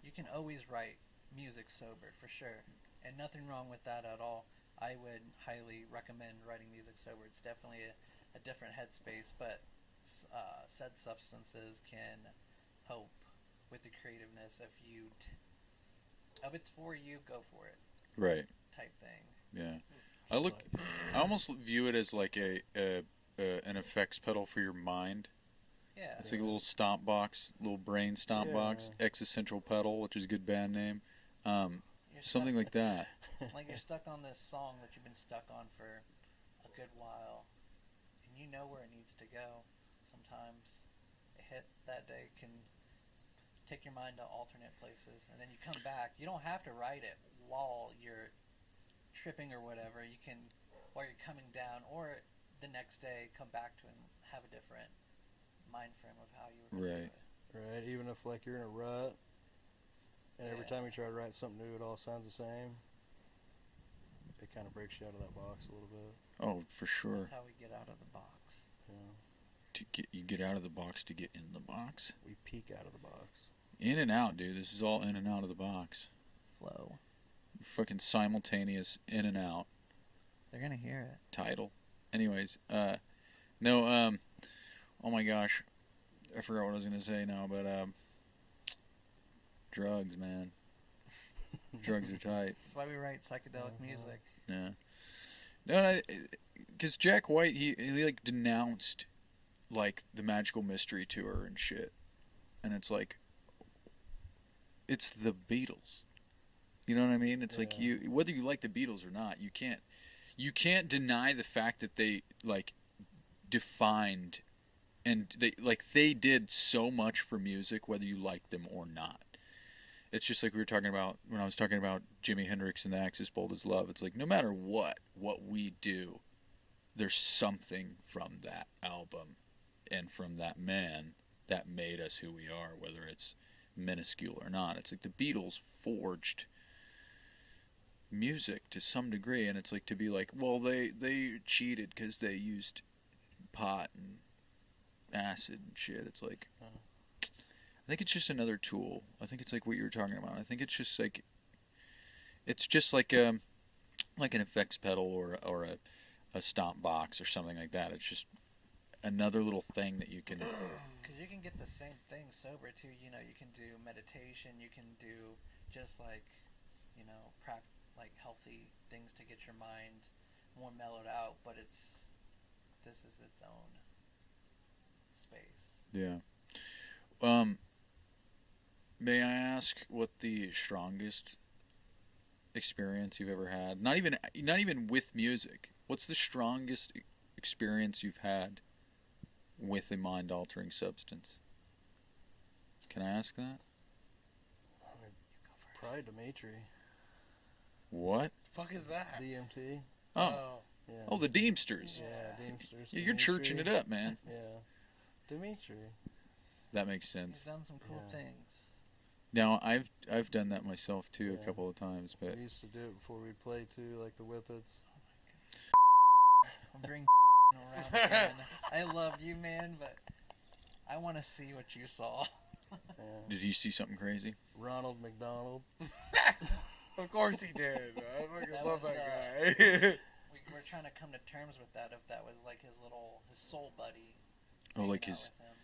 you can always write music sober for sure, and nothing wrong with that at all. I would highly recommend writing music sober. It's definitely a different headspace, but said substances can help with the creativeness. If it's for you, go for it. Right. Type thing. Yeah. Just I almost view it as like an effects pedal for your mind. Yeah. It's like a little stomp box, little brain stomp box, existential pedal, which is a good band name. You're Something stuck, like that. like you're stuck on this song that you've been stuck on for a good while, and you know where it needs to go. Sometimes a hit that day can take your mind to alternate places, and then you come back. You don't have to write it while you're tripping or whatever. You can, while you're coming down, or the next day, come back to it and have a different mind frame of how you were going to Right. do it. Right, even if like you're in a rut, and every Yeah. time you try to write something new, it all sounds the same. It kind of breaks you out of that box a little bit. Oh, for sure. That's how we get out of the box. Yeah. You get out of the box to get in the box. We peek out of the box. In and out, dude. This is all in and out of the box. Flow. Fucking simultaneous in and out. They're gonna hear it. Title. Anyways, oh my gosh, I forgot what I was gonna say now, but drugs, man. Drugs are tight. That's why we write psychedelic music. Yeah. No, because Jack White, he like denounced like the Magical Mystery Tour and shit, and it's like, it's the Beatles. You know what I mean? It's like you, whether you like the Beatles or not, you can't deny the fact that they like defined, and they did so much for music, whether you like them or not. It's just like we were talking about when I was talking about Jimi Hendrix and the Axis Bold as Love. It's like no matter what we do, there's something from that album and from that man that made us who we are, whether it's minuscule or not. It's like the Beatles forged music to some degree, and it's like to be like, well, they cheated because they used pot and acid and shit. It's like, I think it's just another tool. I think it's like what you were talking about. I think it's just like an effects pedal or a stomp box or something like that. It's just another little thing that you can. Because you can get the same thing sober too. You can do meditation. You can do just like, like healthy things to get your mind more mellowed out. But this is its own space. Yeah. May I ask what the strongest experience you've ever had? Not even with music. What's the strongest experience you've had with a mind-altering substance? Can I ask that? You go first. Probably Dimitri. What? The fuck is that? DMT. Oh. Yeah. Oh, the Deemsters. Yeah, Deemsters. Yeah, you're churching it up, man. Yeah. Dimitri. That makes He's sense. done some cool Yeah. things. Now, I've done that myself, too, Yeah. a couple of times, but... We used to do it before we'd play, too, like the Whippets. I'm bringing around again. I love you, man, but I want to see what you saw. Yeah. Did you see something crazy? Ronald McDonald. Of course he did. I fucking That love was, that guy. We're trying to come to terms with that, if that was like his soul buddy. Oh, like hanging out his... with him.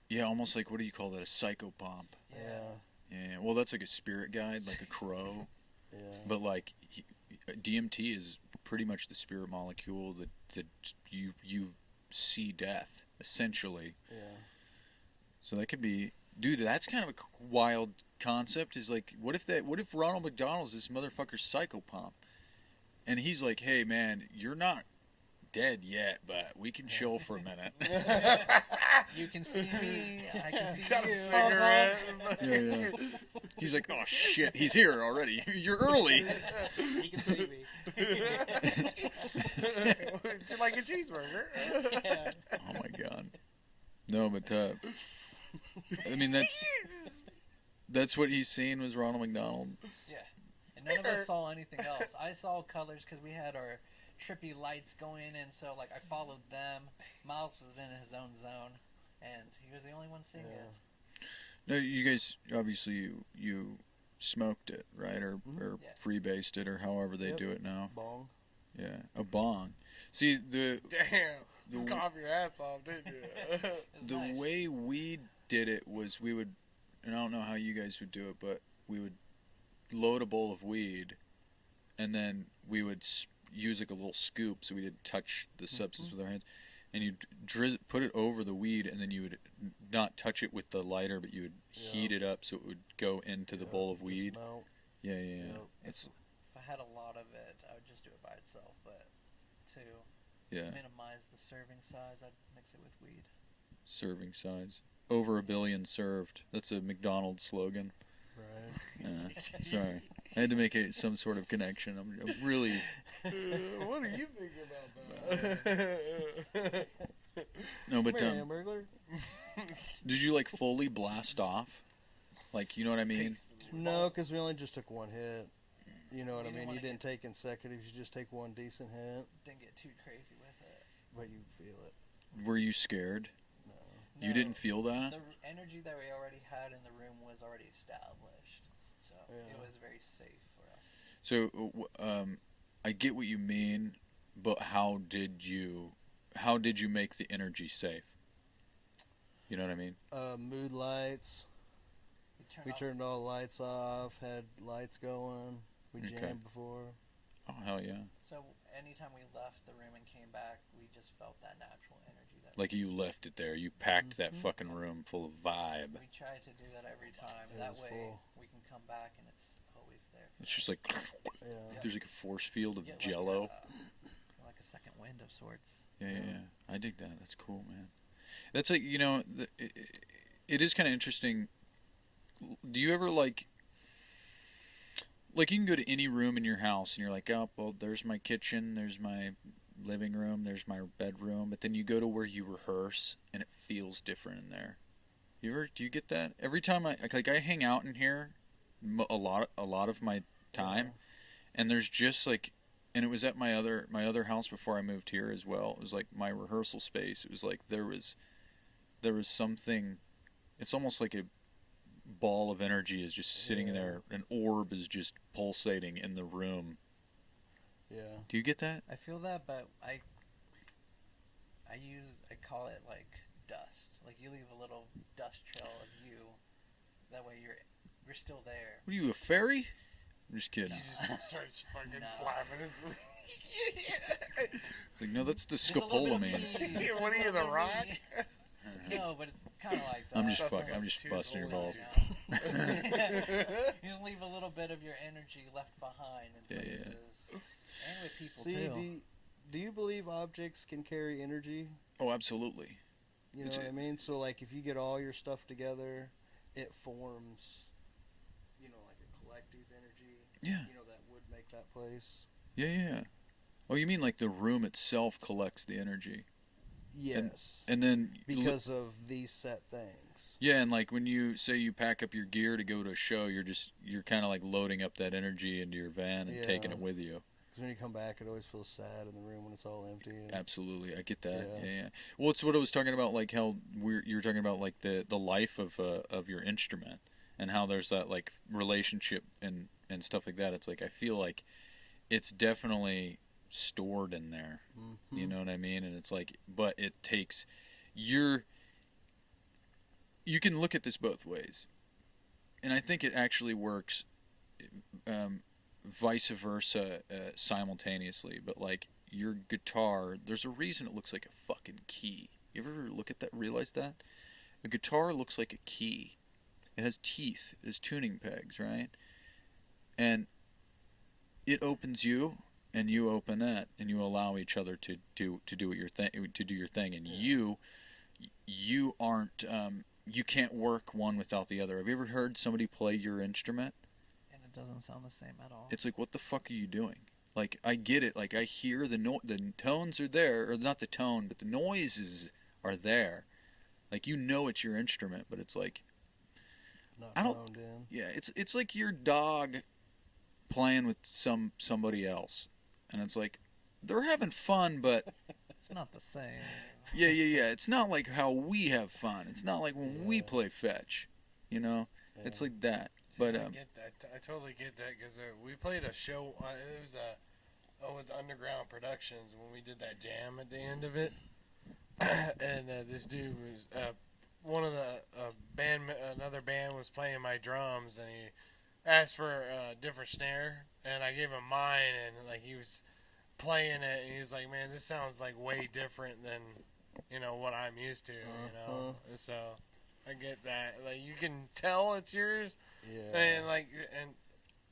Yeah, almost like, what do you call that, a psychopomp? Yeah. Yeah, well, that's like a spirit guide, like a crow. Yeah. But, like, DMT is pretty much the spirit molecule that you see death, essentially. Yeah. So that could be... Dude, that's kind of a wild concept, is like, what if Ronald McDonald's this motherfucker's psychopomp? And he's like, hey, man, you're not dead yet, but we can chill for a minute. You can see me, I can see Got a you. cigarette. Yeah. He's like, oh, shit, he's here already. You're early. You can see me. Would you like a cheeseburger? Yeah. Oh, my God. No, but, I mean, that's what he's seen was Ronald McDonald. Yeah. And none of us saw anything else. I saw colors because we had our trippy lights going, and so like I followed them. Myles was in his own zone, and he was the only one seeing Yeah. it. No, you guys, obviously, you smoked it, right? Or Yes. freebased it, or however they Yep. do it now. Bong. Yeah, a bong. See, Damn. You cough your ass off, didn't you? It was the nice. way we did it was we would, and I don't know how you guys would do it, but we would load a bowl of weed, and then we would use like a little scoop so we didn't touch the substance with our hands, and you'd put it over the weed, and then you would not touch it with the lighter, but you would heat it up so it would go into the bowl of Just weed. melt. Yeah. Yep. It's If I had a lot of it, I would just do it by itself. But to minimize the serving size, I'd mix it with weed. serving size. Over a billion served. That's a McDonald's slogan. Right. Yeah. Sorry, I had to make some sort of connection. I'm really. What do you think about that? No, but Come here, Hamburglar. did you like fully blast off? Like, you know what I mean? No, because we only just took one hit. You know what You I didn't mean? You wanna didn't take consecutives. You just take one decent hit, Didn't get too crazy with it. but you feel it. Were you scared? No. You No, didn't feel that? The energy that we already had in the room was already established, so Yeah. it was very safe for us. So, I get what you mean, but how did you make the energy safe? You know what I mean? Mood lights. We off- turned all the lights off. Had lights going. We Okay. jammed before. Oh, hell yeah. So anytime we left the room and came back, we just felt that natural energy. That Like you left it there. You packed that fucking room full of vibe. we try to do that every time. It That was way full. we can come back and it's always there. for It's us. just like, Yeah. there's like a force field of Get jello. like a second wind of sorts. Yeah. I dig that. That's cool, man. That's like, you know, it is kind of interesting. Do you ever like you can go to any room in your house and you're like, oh, well, there's my kitchen, there's my living room, there's my bedroom, but then you go to where you rehearse and it feels different in there. Do you get that? Every time I hang out in here a lot of my time, and there's just like, and it was at my other house before I moved here as well. It was like my rehearsal space. It was like there was something. It's almost like a ball of energy is just sitting there. An orb is just pulsating in the room. Yeah. Do you get that? I feel that, but I call it like dust. Like you leave a little dust trail of you. That way you're still there. What are you, a fairy? I'm just kidding. He just starts fucking No. flapping his. Like, no, that's the There's a little bit of scopolamine. me. What are you, The Rock? No, but it's kind of like that. I'm just Stuff fucking. like I'm just tooth busting your hole. balls. You just leave a little bit of your energy left behind in Yeah. places. And with people See, too. do you believe objects can carry energy? Oh, absolutely. You know It's what I mean? So, like, if you get all your stuff together, it forms, like a collective energy. Yeah. That would make that place. Yeah. Oh, you mean like the room itself collects the energy? Yes. And then because of these set things. Yeah, and like when you say you pack up your gear to go to a show, you're kind of like loading up that energy into your van and taking it with you. Because when you come back, it always feels sad in the room when it's all empty. Absolutely, I get that. Yeah. Well, it's what I was talking about, like how you were talking about like the life of your instrument and how there's that like relationship and stuff like that. It's like I feel like it's definitely stored in there. Mm-hmm. You know what I mean? And it's like, but it takes you can look at this both ways, and I think it actually works vice versa simultaneously. But like your guitar, there's a reason it looks like a fucking key. You ever look at that, realize that? A guitar looks like a key. It has teeth, it has tuning pegs, right? And it opens you, and you open it, and you allow each other to do your thing, and you aren't you can't work one without the other. Have you ever heard somebody play your instrument? And it doesn't sound the same at all. It's like, what the fuck are you doing? Like, I get it. Like, I hear the tones are there, or not the tone, but the noises are there. Like, you know it's your instrument, but it's like, not I don't. Honed in. Yeah, it's like your dog playing with somebody else, and it's like they're having fun, but it's not the same. Yeah. It's not like how we have fun. It's not like when we play fetch, you know. Yeah. It's like that. But I get that. I totally get that because we played a show. It was with Underground Productions when we did that jam at the end of it, and this dude was one of the another band was playing my drums, and he asked for a different snare, and I gave him mine, and like he was playing it, and he was like, "Man, this sounds like way different than what I'm used to." And so I get that. Like you can tell it's yours, and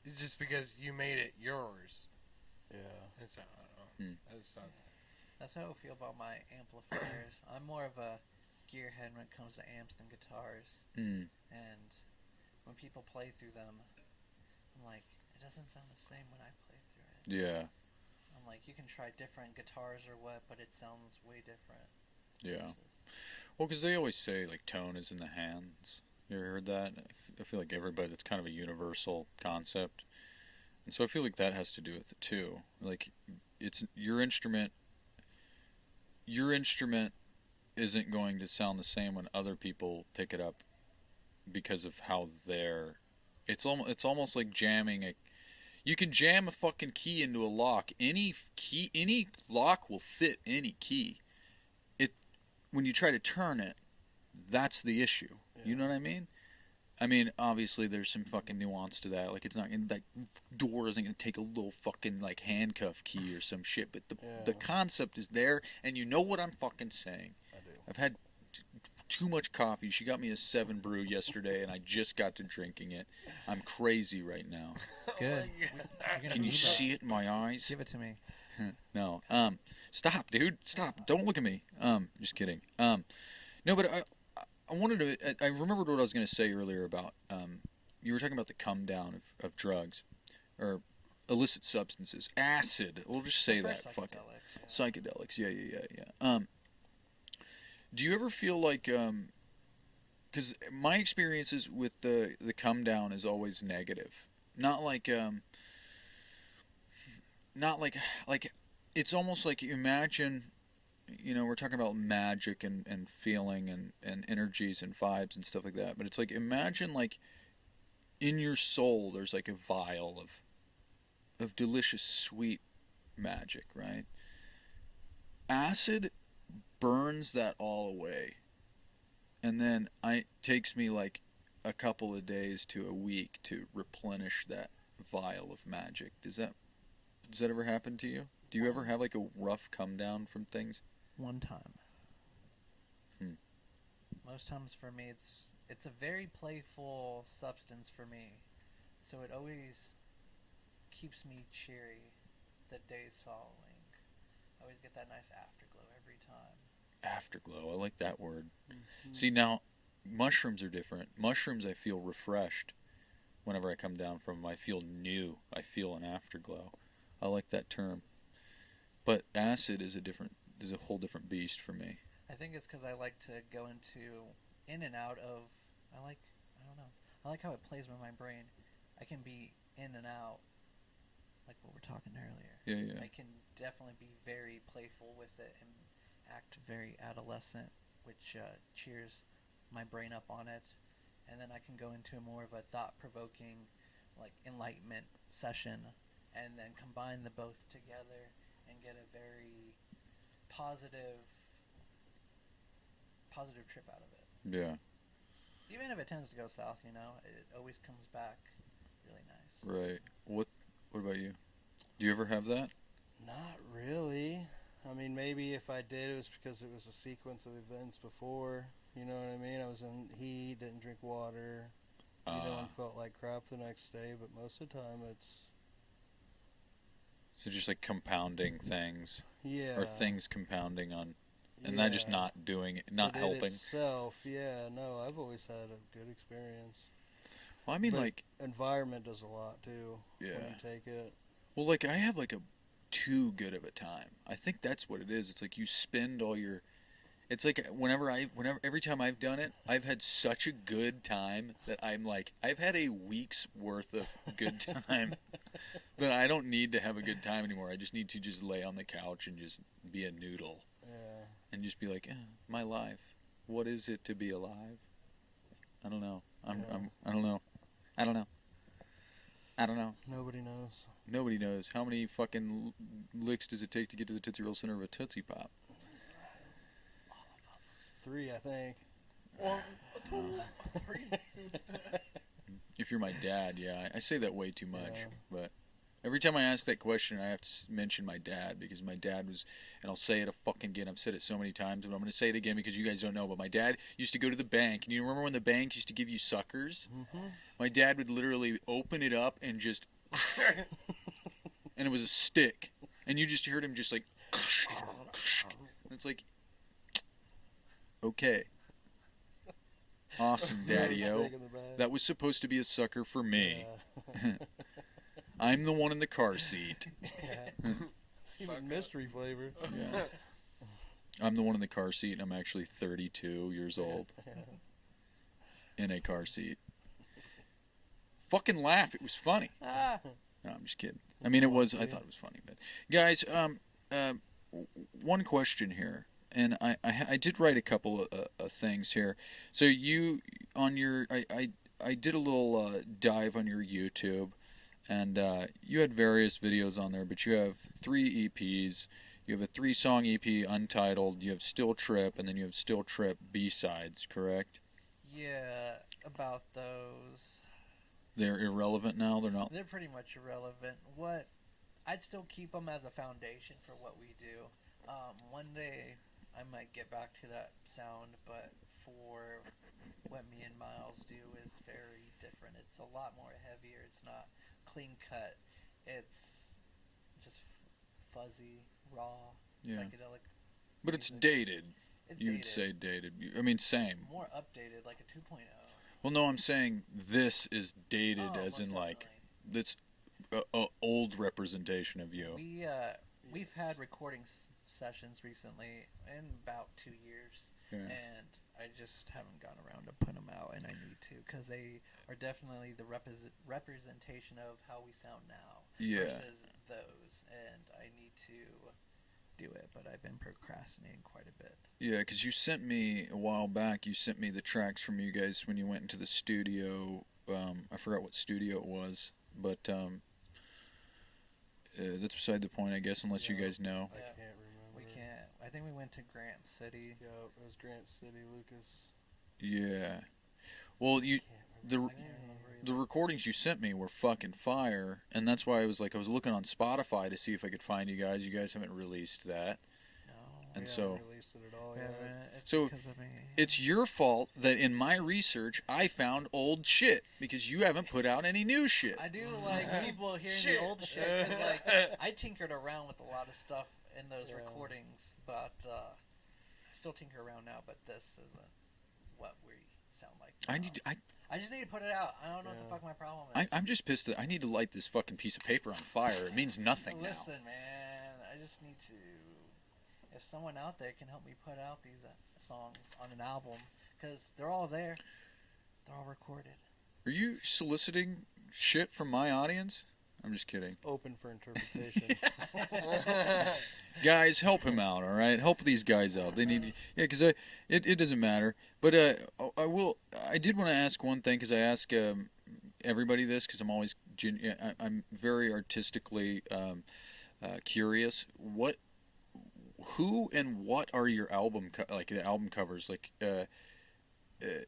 it's just because you made it yours. And so I don't know. That's how I feel about my amplifiers. I'm more of a gearhead when it comes to amps than guitars. And when people play through them, I'm like, it doesn't sound the same when I play through it. Yeah. I'm like, you can try different guitars or what, but it sounds way different. Yeah. Well, because they always say, like, tone is in the hands. You ever heard that? I feel like everybody, that's kind of a universal concept. And so I feel like that has to do with it, too. Like, it's your instrument isn't going to sound the same when other people pick it up because of how they're... It's almost like jamming you can jam a fucking key into a lock. Any lock will fit any key. When you try to turn it, that's the issue. Yeah. You know what I mean? I mean, obviously there's some fucking nuance to that. Like, it's not that door isn't gonna take a little fucking like handcuff key or some shit. But the concept is there, and you know what I'm fucking saying. I do. I've had too much coffee. She got me a 7 brew yesterday, and I just got to drinking it. I'm crazy right now. Good. Can you see it in my eyes? Give it to me. No. Stop, dude. Stop. Don't look at me. Just kidding. No, but I wanted to... I remembered what I was going to say earlier about... you were talking about the come down of drugs. Or illicit substances. Acid. We'll just say that. Psychedelics. Yeah. Do you ever feel like... Because my experiences with the come down is always negative. Not like... it's almost like, imagine, we're talking about magic and feeling and energies and vibes and stuff like that, but it's like, imagine like in your soul there's like a vial of delicious sweet magic, right? Acid burns that all away, and then it takes me like a couple of days to a week to replenish that vial of magic. Does that ever happen to you? Do you ever have like a rough come down from things? One time. Most times for me, it's a very playful substance for me, so it always keeps me cheery the days following. I always get that nice afterglow every time. Afterglow, I like that word. Mm-hmm. See, now mushrooms are different. Mushrooms, I feel refreshed whenever I come down from them, I feel new. I feel an afterglow. I like that term. But acid is a whole different beast for me. I think it's because I like to go in and out of. I don't know. I like how it plays with my brain. I can be in and out, like what we're talking earlier. Yeah. I can definitely be very playful with it and act very adolescent, which cheers my brain up on it. And then I can go into more of a thought-provoking, like enlightenment session, and then combine the both together and get a very positive trip out of it. Yeah. Even if it tends to go south, it always comes back really nice. Right. What about you? Do you ever have that? Not really. I mean, maybe if I did, it was because it was a sequence of events before. You know what I mean? I was in heat, didn't drink water, and felt like crap the next day. But most of the time, it's so just like compounding things, yeah, or things compounding on, and yeah. not just not doing it, not But helping. It itself, yeah, no, I've always had a good experience. Well, I mean, But like environment does a lot too. Yeah. When you take it. Well, like I have like a too good of a time. I think that's what it is. It's like you spend all your. It's like every time I've done it, I've had such a good time that I'm like, I've had a week's worth of good time that I don't need to have a good time anymore. I just need to just lay on the couch and just be a noodle. Yeah. And just be like, my life. What is it to be alive? I don't know. I don't know. I don't know. Nobody knows. Nobody knows. How many fucking licks does it take to get to the Tootsie Roll center of a Tootsie Pop? 3, I think. 3. If you're my dad, yeah. I say that way too much. Yeah. But every time I ask that question, I have to mention my dad, because my dad was, and I'll say it again, I've said it so many times, but I'm going to say it again because you guys don't know, but my dad used to go to the bank, and you remember when the bank used to give you suckers? Mm-hmm. My dad would literally open it up and just, and it was a stick, and you just heard him just like, and it's like, okay. Awesome, Daddy-o. That was supposed to be a sucker for me. Yeah. I'm the one in the car seat. Yeah. Even mystery flavor. Yeah. I'm the one in the car seat, and I'm actually 32 years old. In a car seat. Fucking laugh. It was funny. No, I'm just kidding. I mean, it was. I thought it was funny. But guys, one question here. And I did write a couple of things here. So you, on your, I did a little dive on your YouTube. And you had various videos on there, but you have 3 EPs. You have a 3-song EP, Untitled. You have Still Trip, and then you have Still Trip B-sides, correct? Yeah, about those. They're irrelevant now? They're not? They're pretty much irrelevant. I'd still keep them as a foundation for what we do. One day I might get back to that sound, but for what me and Myles do is very different. It's a lot more heavier. It's not clean cut. It's just fuzzy, raw, psychedelic. But it's music. dated. It's You'd dated. say dated. I mean, same. More updated, like a 2.0. Well, no, I'm saying this is dated as in, most like, definitely. it's a old representation of you. We've had recording sessions recently in about 2 years, and I just haven't gotten around to putting them out, and I need to, because they are definitely the representation of how we sound now versus those, and I need to do it, but I've been procrastinating quite a bit. Yeah, because you sent me a while back, you sent me the tracks from you guys when you went into the studio. I forgot what studio it was, but that's beside the point, I guess, unless you guys know. I can't remember. We can't. I think we went to Grant City. Yeah, it was Grant City, Lucas. Yeah. Well, I the can't remember the recordings you sent me were fucking fire, and that's why I was looking on Spotify to see if I could find you guys. You guys haven't released that. No. And we so- haven't released it at all yet. It's So, because of me. It's your fault that in my research I found old shit because you haven't put out any new shit. I do like people hearing Shit. the old shit, 'cause, like, I tinkered around with a lot of stuff in those recordings, but I still tinker around now, but this isn't what we sound like now. I just need to put it out. I don't know what the fuck my problem is. I'm just pissed that I need to light this fucking piece of paper on fire. It means nothing Listen, man, I just need to. If someone out there can help me put out these songs on an album, because they're all there, they're all recorded. Are you soliciting shit from my audience? I'm just kidding. It's open for interpretation. Guys, help him out, all right? Help these guys out. They need, because it doesn't matter. But I did want to ask one thing, because I ask everybody this, because I'm always, I'm very artistically curious. Who and what are your album, like the album covers, like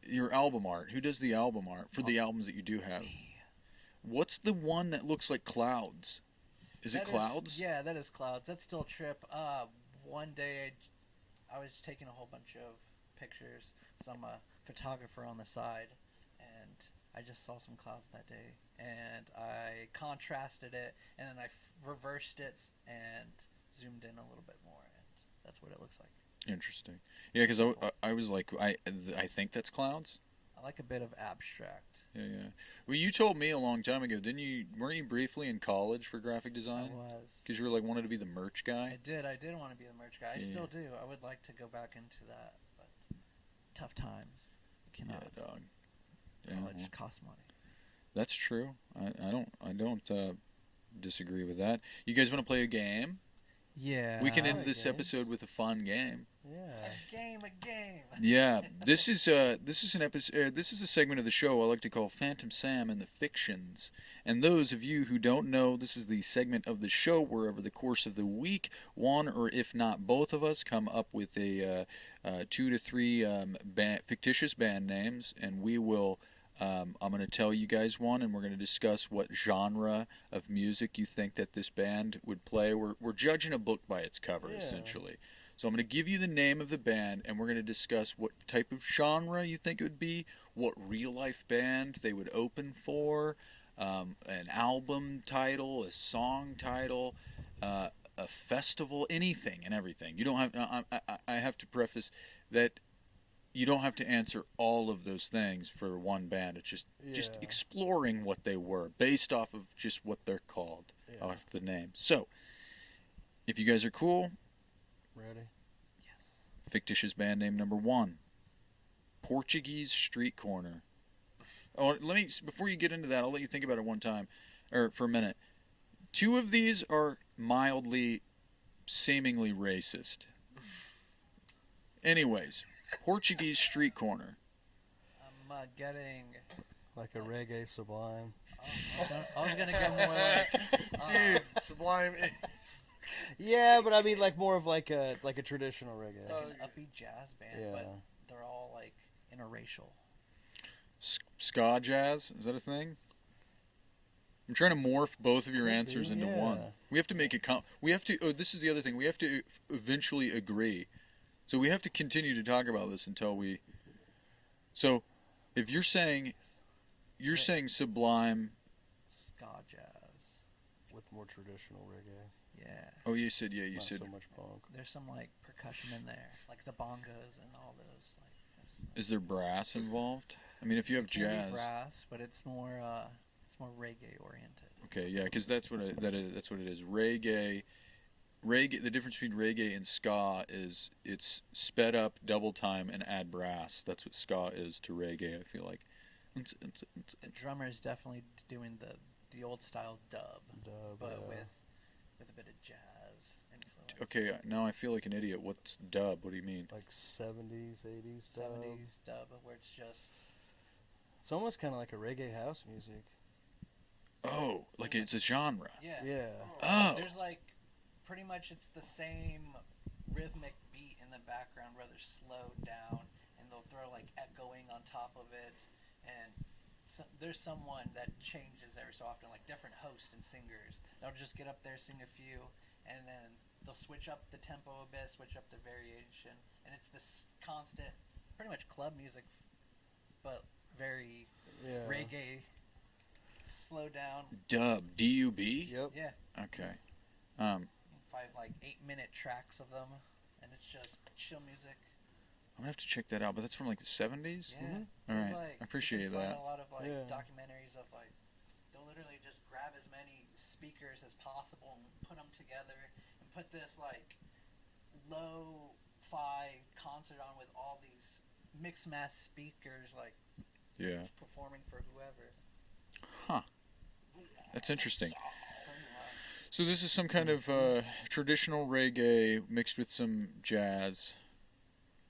your album art? Who does the album art for the albums that you do have? What's the one that looks like clouds? Is it clouds? Yeah, that is clouds. That's still a trip. One day I was taking a whole bunch of pictures. So I'm a photographer on the side, and I just saw some clouds that day, and I contrasted it, and then I reversed it and zoomed in a little bit more, and that's what it looks like. Interesting. Yeah, because I was like, I think that's clouds. I like a bit of abstract. Yeah. Well, you told me a long time ago, didn't you? Weren't you briefly in college for graphic design? I was. Because you were like wanted to be the merch guy. I did want to be the merch guy. I still do. I would like to go back into that, but tough times. You cannot. Yeah, dog. College costs money. That's true. I don't disagree with that. You guys want to play a game? Yeah. We can end this games. episode with a fun game. Yeah. A game. Yeah, this is an episode. This is a segment of the show I like to call Phantom Sam and the Fictions. And those of you who don't know, this is the segment of the show where over the course of the week, one or if not both of us come up with a 2 to 3 fictitious band names, and we will. I'm going to tell you guys one, and we're going to discuss what genre of music you think that this band would play. We're judging a book by its cover, essentially. So I'm going to give you the name of the band, and we're going to discuss what type of genre you think it would be, what real-life band they would open for, an album title, a song title, a festival, anything and everything. You don't have. I have to preface that you don't have to answer all of those things for one band. It's just exploring what they were based off of just what they're called, off the name. So, if you guys are cool. Ready? Yes. Fictitious band name number 1. Portuguese Street Corner. Oh, before you get into that, I'll let you think about it for a minute. 2 of these are mildly, seemingly racist. Anyways, Portuguese Street Corner. I'm getting... Like a reggae Sublime. I was gonna go more like... Dude, Sublime is... Yeah, but I mean like more of like a traditional reggae. Like an upbeat jazz band, but they're all like interracial. Ska jazz? Is that a thing? I'm trying to morph both of your answers into one. We have to make it this is the other thing. We have to eventually agree. So we have to continue to talk about this until we... So, if you're saying Sublime... Ska jazz. With more traditional reggae. Yeah. Oh, you said... Not so much punk. There's some like percussion in there, like the bongos and all those. Like. Is there brass involved? I mean, if you have jazz... brass, but it's more reggae oriented. Okay, yeah, because that's what it is. Reggae. The difference between reggae and ska is it's sped up, double time, and add brass. That's what ska is to reggae, I feel like. The drummer is definitely doing the old style dub, but with a bit of jazz influence. Okay, now I feel like an idiot. What's dub? What do you mean? Like 70s, 80s dub. 70s dub, where it's just... It's almost kind of like a reggae house music. Oh, like it's a genre. Yeah. Oh. There's like... Pretty much it's the same rhythmic beat in the background, rather slowed down, and they'll throw like echoing on top of it, and there's someone that changes every so often, like different hosts and singers. They'll just get up there, sing a few, and then they'll switch up the tempo a bit, switch up the variation, and it's this constant, pretty much club music, but very reggae, slow down. Dub, D-U-B? Yep. Yeah. Okay. 8-minute tracks of them, and it's just chill music. I'm gonna have to check that out, but that's from like the 70s? Yeah. All right. I appreciate you can that. find a lot of like Yeah. documentaries of like they'll literally just grab as many speakers as possible and put them together and put this like low-fi concert on with all these mixed mass speakers like Yeah. performing for whoever. Huh. That's interesting. Pretty wild. So this is some kind of traditional reggae mixed with some jazz.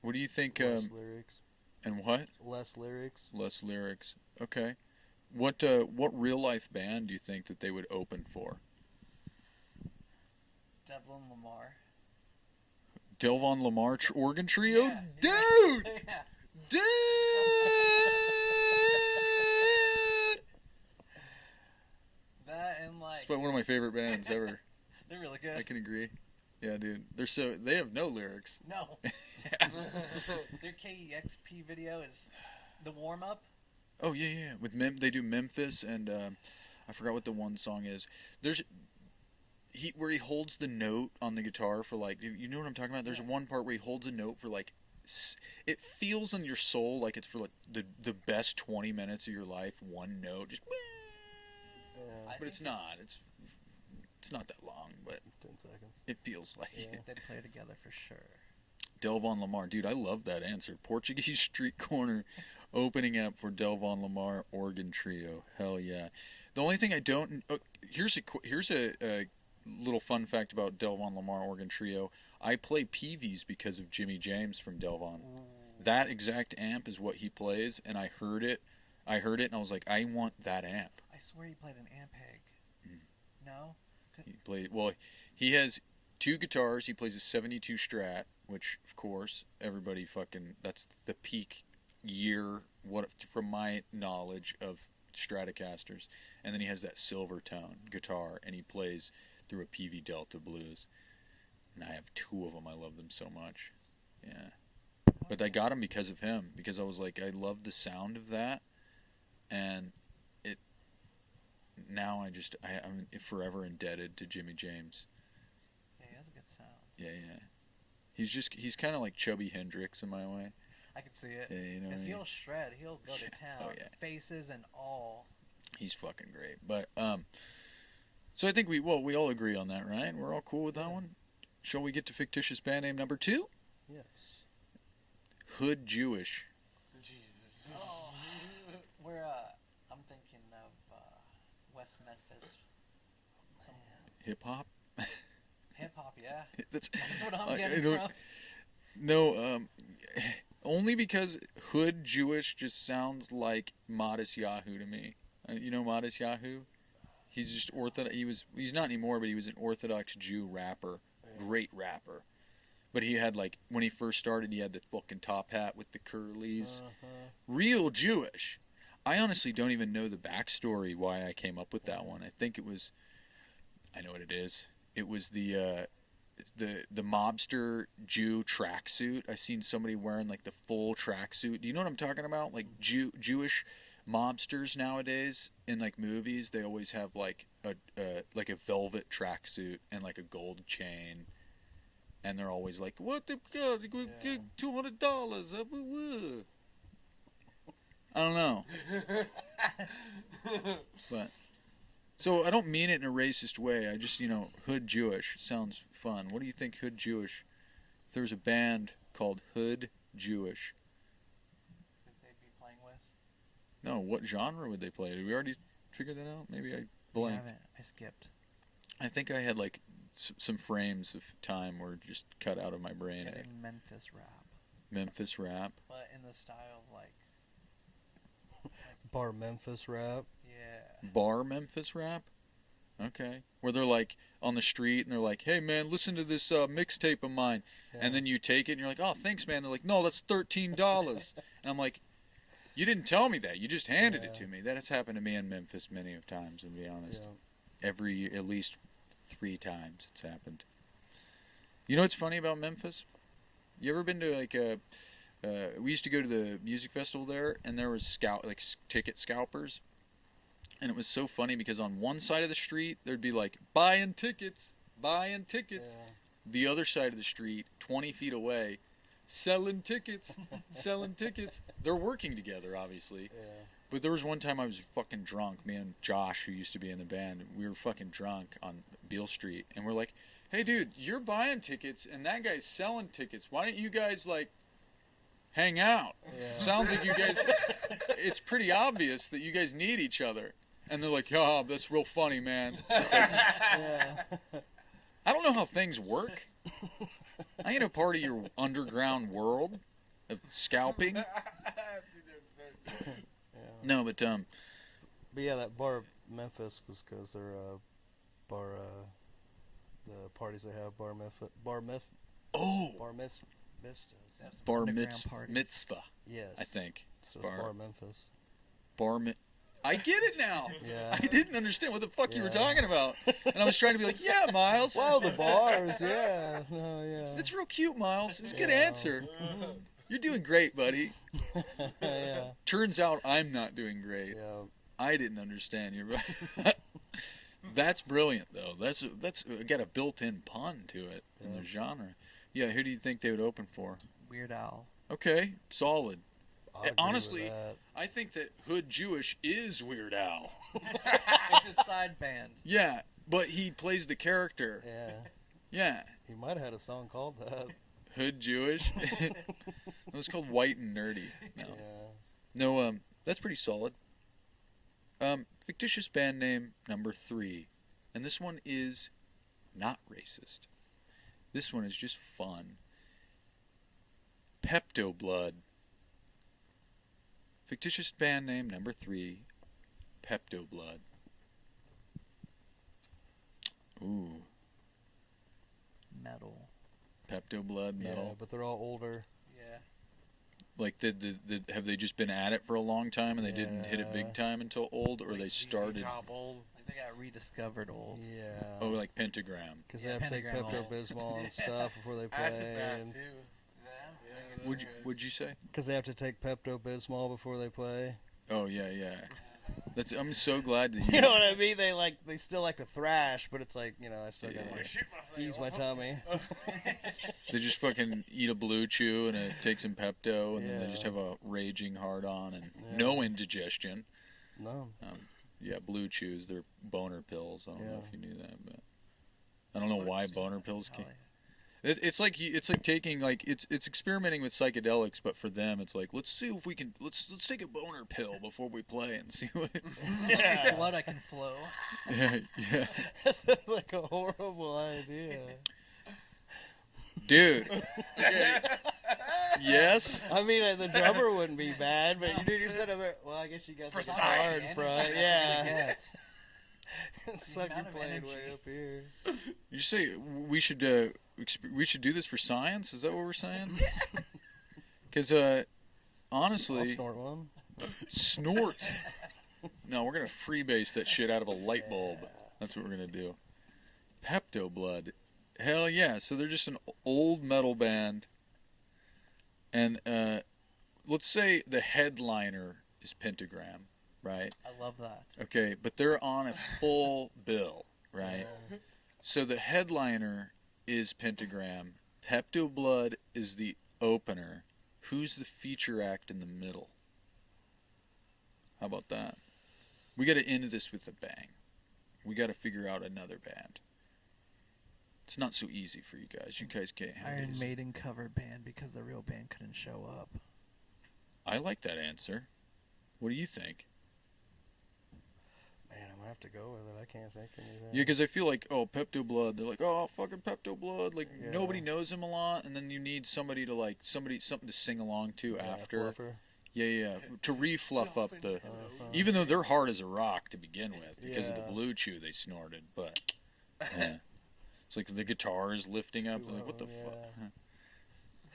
What do you think? Less lyrics. And what? Less lyrics. Less lyrics. Okay. What real life band do you think that they would open for? Devlin Lamar. Delvon Lamar organ trio? Yeah, Dude! yeah. Dude! That and like It's one of my favorite bands ever. they're really good. I can agree. Yeah, dude. They have no lyrics. No. Their KEXP video is the warm up. Oh yeah. With they do Memphis and I forgot what the one song is. There's where he holds the note on the guitar for like, you know what I'm talking about? There's one part where he holds a note for like, it feels in your soul like it's for like the best 20 minutes of your life. One note, just. Yeah. But it's not. It's not that long, but 10 seconds. it feels like Yeah. it. They'd play together for sure. Delvon Lamar, dude, I love that answer. Portuguese Street Corner, opening up for Delvon Lamar organ trio. Hell yeah. The only thing I don't. Here's a little fun fact about Delvon Lamar organ trio. I play Peavies because of Jimmy James from Delvon. That exact amp is what he plays, and I heard it, and I was like, I want that amp. I swear he played an Ampeg. No? He has two guitars. He plays a 72 Strat, which, of course, everybody that's the peak year, from my knowledge of Stratocasters. And then he has that Silvertone guitar, and he plays through a PV Delta Blues. And I have two of them. I love them so much. Yeah. But I got them because of him, because I was like, I love the sound of that, and now I'm forever indebted to Jimmy James. Yeah, he has a good sound. Yeah. He's kind of like Chubby Hendrix in my way. I can see it. Yeah, you know what I Because mean? he'll shred. He'll go to town. Oh, yeah. Faces and all. He's fucking great. But so I think we all agree on that, right? We're all cool with that one. Shall we get to fictitious band name number 2? Yes. Hood Jewish. Jesus. Oh, I'm thinking of West Memphis. Some Hip hop. hip hop, yeah. That's what I'm I getting don't- from. No, only because Hood Jewish just sounds like Modest Yahoo to me. You know Modest Yahoo? He's just Orthodox. He's not anymore, but he was an Orthodox Jew rapper. Great rapper. But he had, like, when he first started, he had the fucking top hat with the curlies. Real Jewish. I honestly don't even know the backstory why I came up with that one. I think it was, I know what it is. It was the mobster Jew tracksuit. I seen somebody wearing like the full tracksuit. Do you know what I'm talking about? Like Jewish mobsters nowadays in like movies, they always have like a velvet tracksuit and like a gold chain, and they're always like, "What the god? $200." I don't know, but. So I don't mean it in a racist way. I just, Hood Jewish sounds fun. What do you think, Hood Jewish? If there was a band called Hood Jewish. That they'd be playing with. No, what genre would they play? Did we already figure that out? Maybe I blanked. I skipped. I think I had like some frames of time were just cut out of my brain. Getting Memphis rap. Memphis rap. But in the style of like Bar Memphis rap. yeah. Bar Memphis rap? Okay. Where they're like on the street and they're like, "Hey man, listen to this mixtape of mine." Yeah. And then you take it and you're like, "Oh, thanks man." They're like, "No, that's $13." And I'm like, "You didn't tell me that. You just handed it to me." That has happened to me in Memphis many of times, to be honest. Yeah. Every year, at least 3 times it's happened. You know what's funny about Memphis? You ever been to like we used to go to the music festival there, and there was ticket scalpers, and it was so funny because on one side of the street there'd be like buying tickets. Yeah. The other side of the street, 20 feet away, selling tickets. They're working together, obviously. Yeah. But there was one time I was fucking drunk. Me and Josh, who used to be in the band, we were fucking drunk on Beale Street. And we're like, hey, dude, you're buying tickets and that guy's selling tickets. Why don't you guys, like, hang out? Yeah. Sounds like you guys, it's pretty obvious that you guys need each other. And they're like, oh, that's real funny, man. It's like, Yeah. I don't know how things work. I ain't a part of your underground world of scalping. No, but But yeah, that bar Memphis was because they're bar the parties they have bar mitzvahs. That's bar underground party. mitzvah, Yes, I think. So it's bar Memphis. I get it now. Yeah. I didn't understand what the fuck you were Yeah. talking about, and I was trying to be like, yeah, Myles. Well, the bars, yeah, no, yeah. It's real cute, Myles. It's a good Yeah. answer. You're doing great, buddy. Yeah, Turns out I'm not doing great. yeah. I didn't understand you. Right? That's brilliant, though. That's got a built-in pun to it in the genre. Yeah, who do you think they would open for? Weird Al. Okay, solid. I'll agree Honestly, with that. I think that Hood Jewish is Weird Al. It's a side band. Yeah, but he plays the character. Yeah, Yeah, he might have had a song called that. Hood Jewish. It was called White and Nerdy. No, Yeah. no, that's pretty solid. Fictitious band name number 3, and this one is not racist. This one is just fun. Pepto Blood. Fictitious band name number 3, Pepto Blood. Ooh, Metal. Pepto Blood metal. Yeah, but they're all older. Yeah. Like, have they just been at it for a long time and they didn't hit it big Yeah. time until old, or Like they ZZ started? Top old. Like they got rediscovered old. Yeah. Oh, like Pentagram. Because Yeah, they have to take Pentagram Pepto-Bismol and stuff before they play. Acid bath and- too. Yeah. Yeah, Would you say? Because they have to take Pepto-Bismol before they play. Oh yeah. I'm so glad that You know what I mean? They still like to thrash, but it's like, I still gotta Yeah. like, Shoot myself. ease my tummy. they just fucking eat a Blue Chew and take some Pepto, and then they Yeah. just have a raging hard on and Yeah. no indigestion. No. Yeah, Blue Chews, they're boner pills. I don't know Yeah. if you knew that, but I don't know why boner pills Oh, came. yeah. It's like taking, like, it's experimenting with psychedelics, but for them it's like, let's see if we can let's take a boner pill before we play and see what. Yeah. Blood I can flow. yeah. That sounds like a horrible idea. Dude. Okay. Yes. I mean, the drummer wouldn't be bad, but you said over. Well, I guess you got the guitar in front. Yeah. Suck your amount of playing energy. way up here. You say we should do this for science? Is that what we're saying? Because I'll honestly, snort one. snort. No, we're gonna freebase that shit out of a light bulb. That's what we're gonna do. Pepto Blood. Hell yeah! So they're just an old metal band, and let's say the headliner is Pentagram, right? I love that. Okay, but they're on a full bill, right? So the headliner is Pentagram. Pepto Blood is the opener. Who's the feature act in the middle? How about that? We got to end this with a bang. We got to figure out another band. It's not so easy for you guys. You guys can't have Iron these. Maiden cover band because the real band couldn't show up. I like that answer. What do you think? Man, I'm gonna have to go with it. I can't think of anything. Yeah, because I feel like, Pepto Blood. They're like, fucking Pepto Blood. Like, Yeah. nobody knows him a lot, and then you need somebody to, like, something to sing along to after. Fluffer. Yeah. To re-fluff up the... Uh-huh. Even though they're hard as a rock to begin with, because of the Yeah. Blue Chew they snorted, but... Yeah. It's like the guitar is lifting up. They're like, what the fuck? Yeah.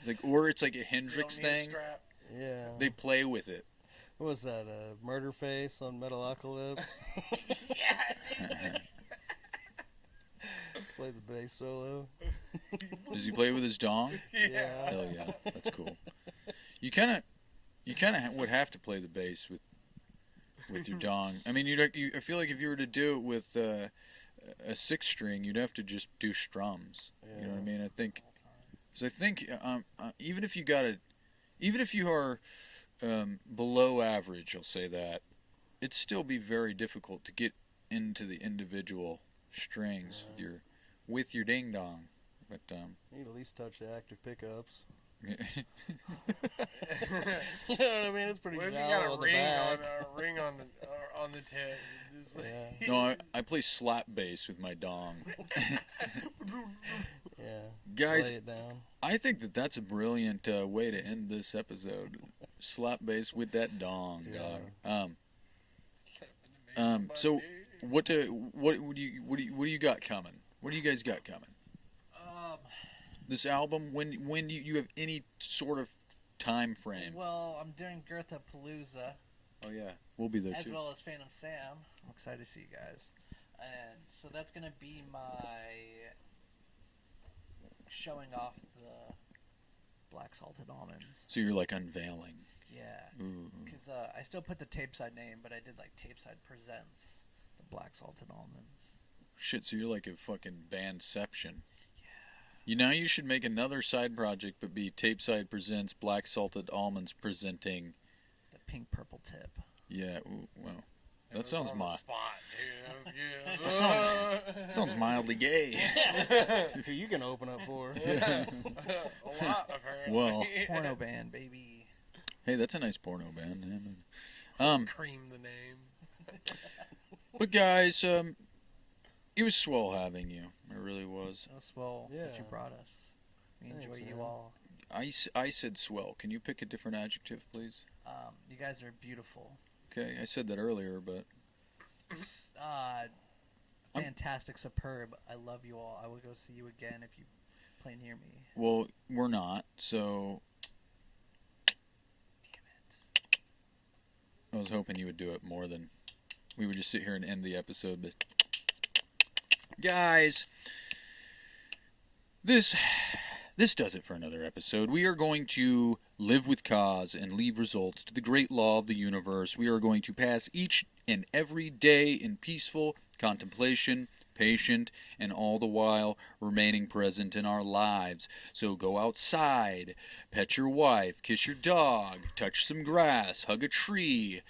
Like, or it's like a You Hendrix don't need a thing. strap. Yeah. They play with it. What was that? Murder Face on Metalocalypse? Play the bass solo. Does he play with his dong? Yeah. Hell yeah, that's cool. You kind of would have to play the bass with your dong. I mean, I feel like if you were to do it with a 6-string, you'd have to just do strums. You know what I mean? I think Because I think even if you are below average, I'll say that, it'd still be very difficult to get into the individual strings with your ding dong. But You need at least touch the active pickups. yeah. You know what I mean? It's pretty What if you shallow got a on the ring back. a ring on the tip? Just like- Yeah. No, I play slap bass with my dong. Yeah. Guys, Lay it down. I think that's a brilliant way to end this episode. Slap bass with that dong, dog. So what do you got coming? What do you guys got coming? This album, when you have any sort of time frame? Well, I'm doing Girtha Palooza Oh yeah, we'll be there as too. well as Phantom Sam. I'm excited to see you guys, and so that's gonna be my showing off the black salted almonds. So you're like unveiling. Yeah, Ooh. because I still put the Tapeside name, but I did like Tapeside Presents the black salted almonds. Shit, so you're like a fucking bandception. You should make another side project, but be Tapeside Presents Black Salted Almonds presenting. The pink purple tip. Yeah, ooh, well, It that was sounds on the spot, dude. That was good. sounds mildly gay. Who you gonna open up for? A lot, apparently. Well. Porno band, baby. Hey, that's a nice porno band. Yeah, Cream the name. but guys, it was swell having you. It really was. It was swell that you Yeah. brought us. We Thanks, enjoy you man. all. I said swell. Can you pick a different adjective, please? You guys are beautiful. Okay, I said that earlier, but Fantastic, superb. I love you all. I will go see you again if you play near me. well, we're not. So Damn it. I was hoping you would do it more than we would just sit here and end the episode. But guys, this does it for another episode. We are going to live with cause and leave results to the great law of the universe. We are going to pass each and every day in peaceful contemplation, patient, and all the while remaining present in our lives. So go outside, pet your wife, kiss your dog, touch some grass, hug a tree.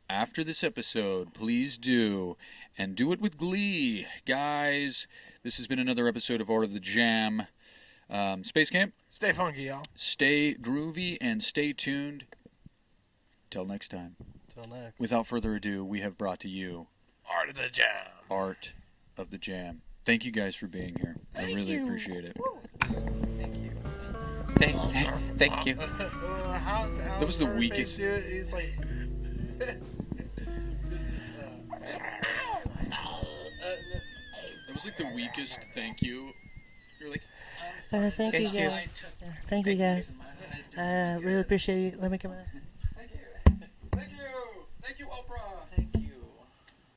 After this episode, please do, and do it with glee. Guys, this has been another episode of Art of the Jam. Space Camp, Stay funky, y'all. stay groovy and stay tuned. Till next time. Till next. Without further ado, we have brought to you Art of the Jam. Art of the Jam. Thank you guys for being here. I really appreciate it. Thank you. Thank you. How's That was the Scarface weakest- do it? He's like... That was like the weakest thank you. You're like, Thank you guys. Thank you guys. Really appreciate you. Let me come out. thank you. Thank you, Oprah.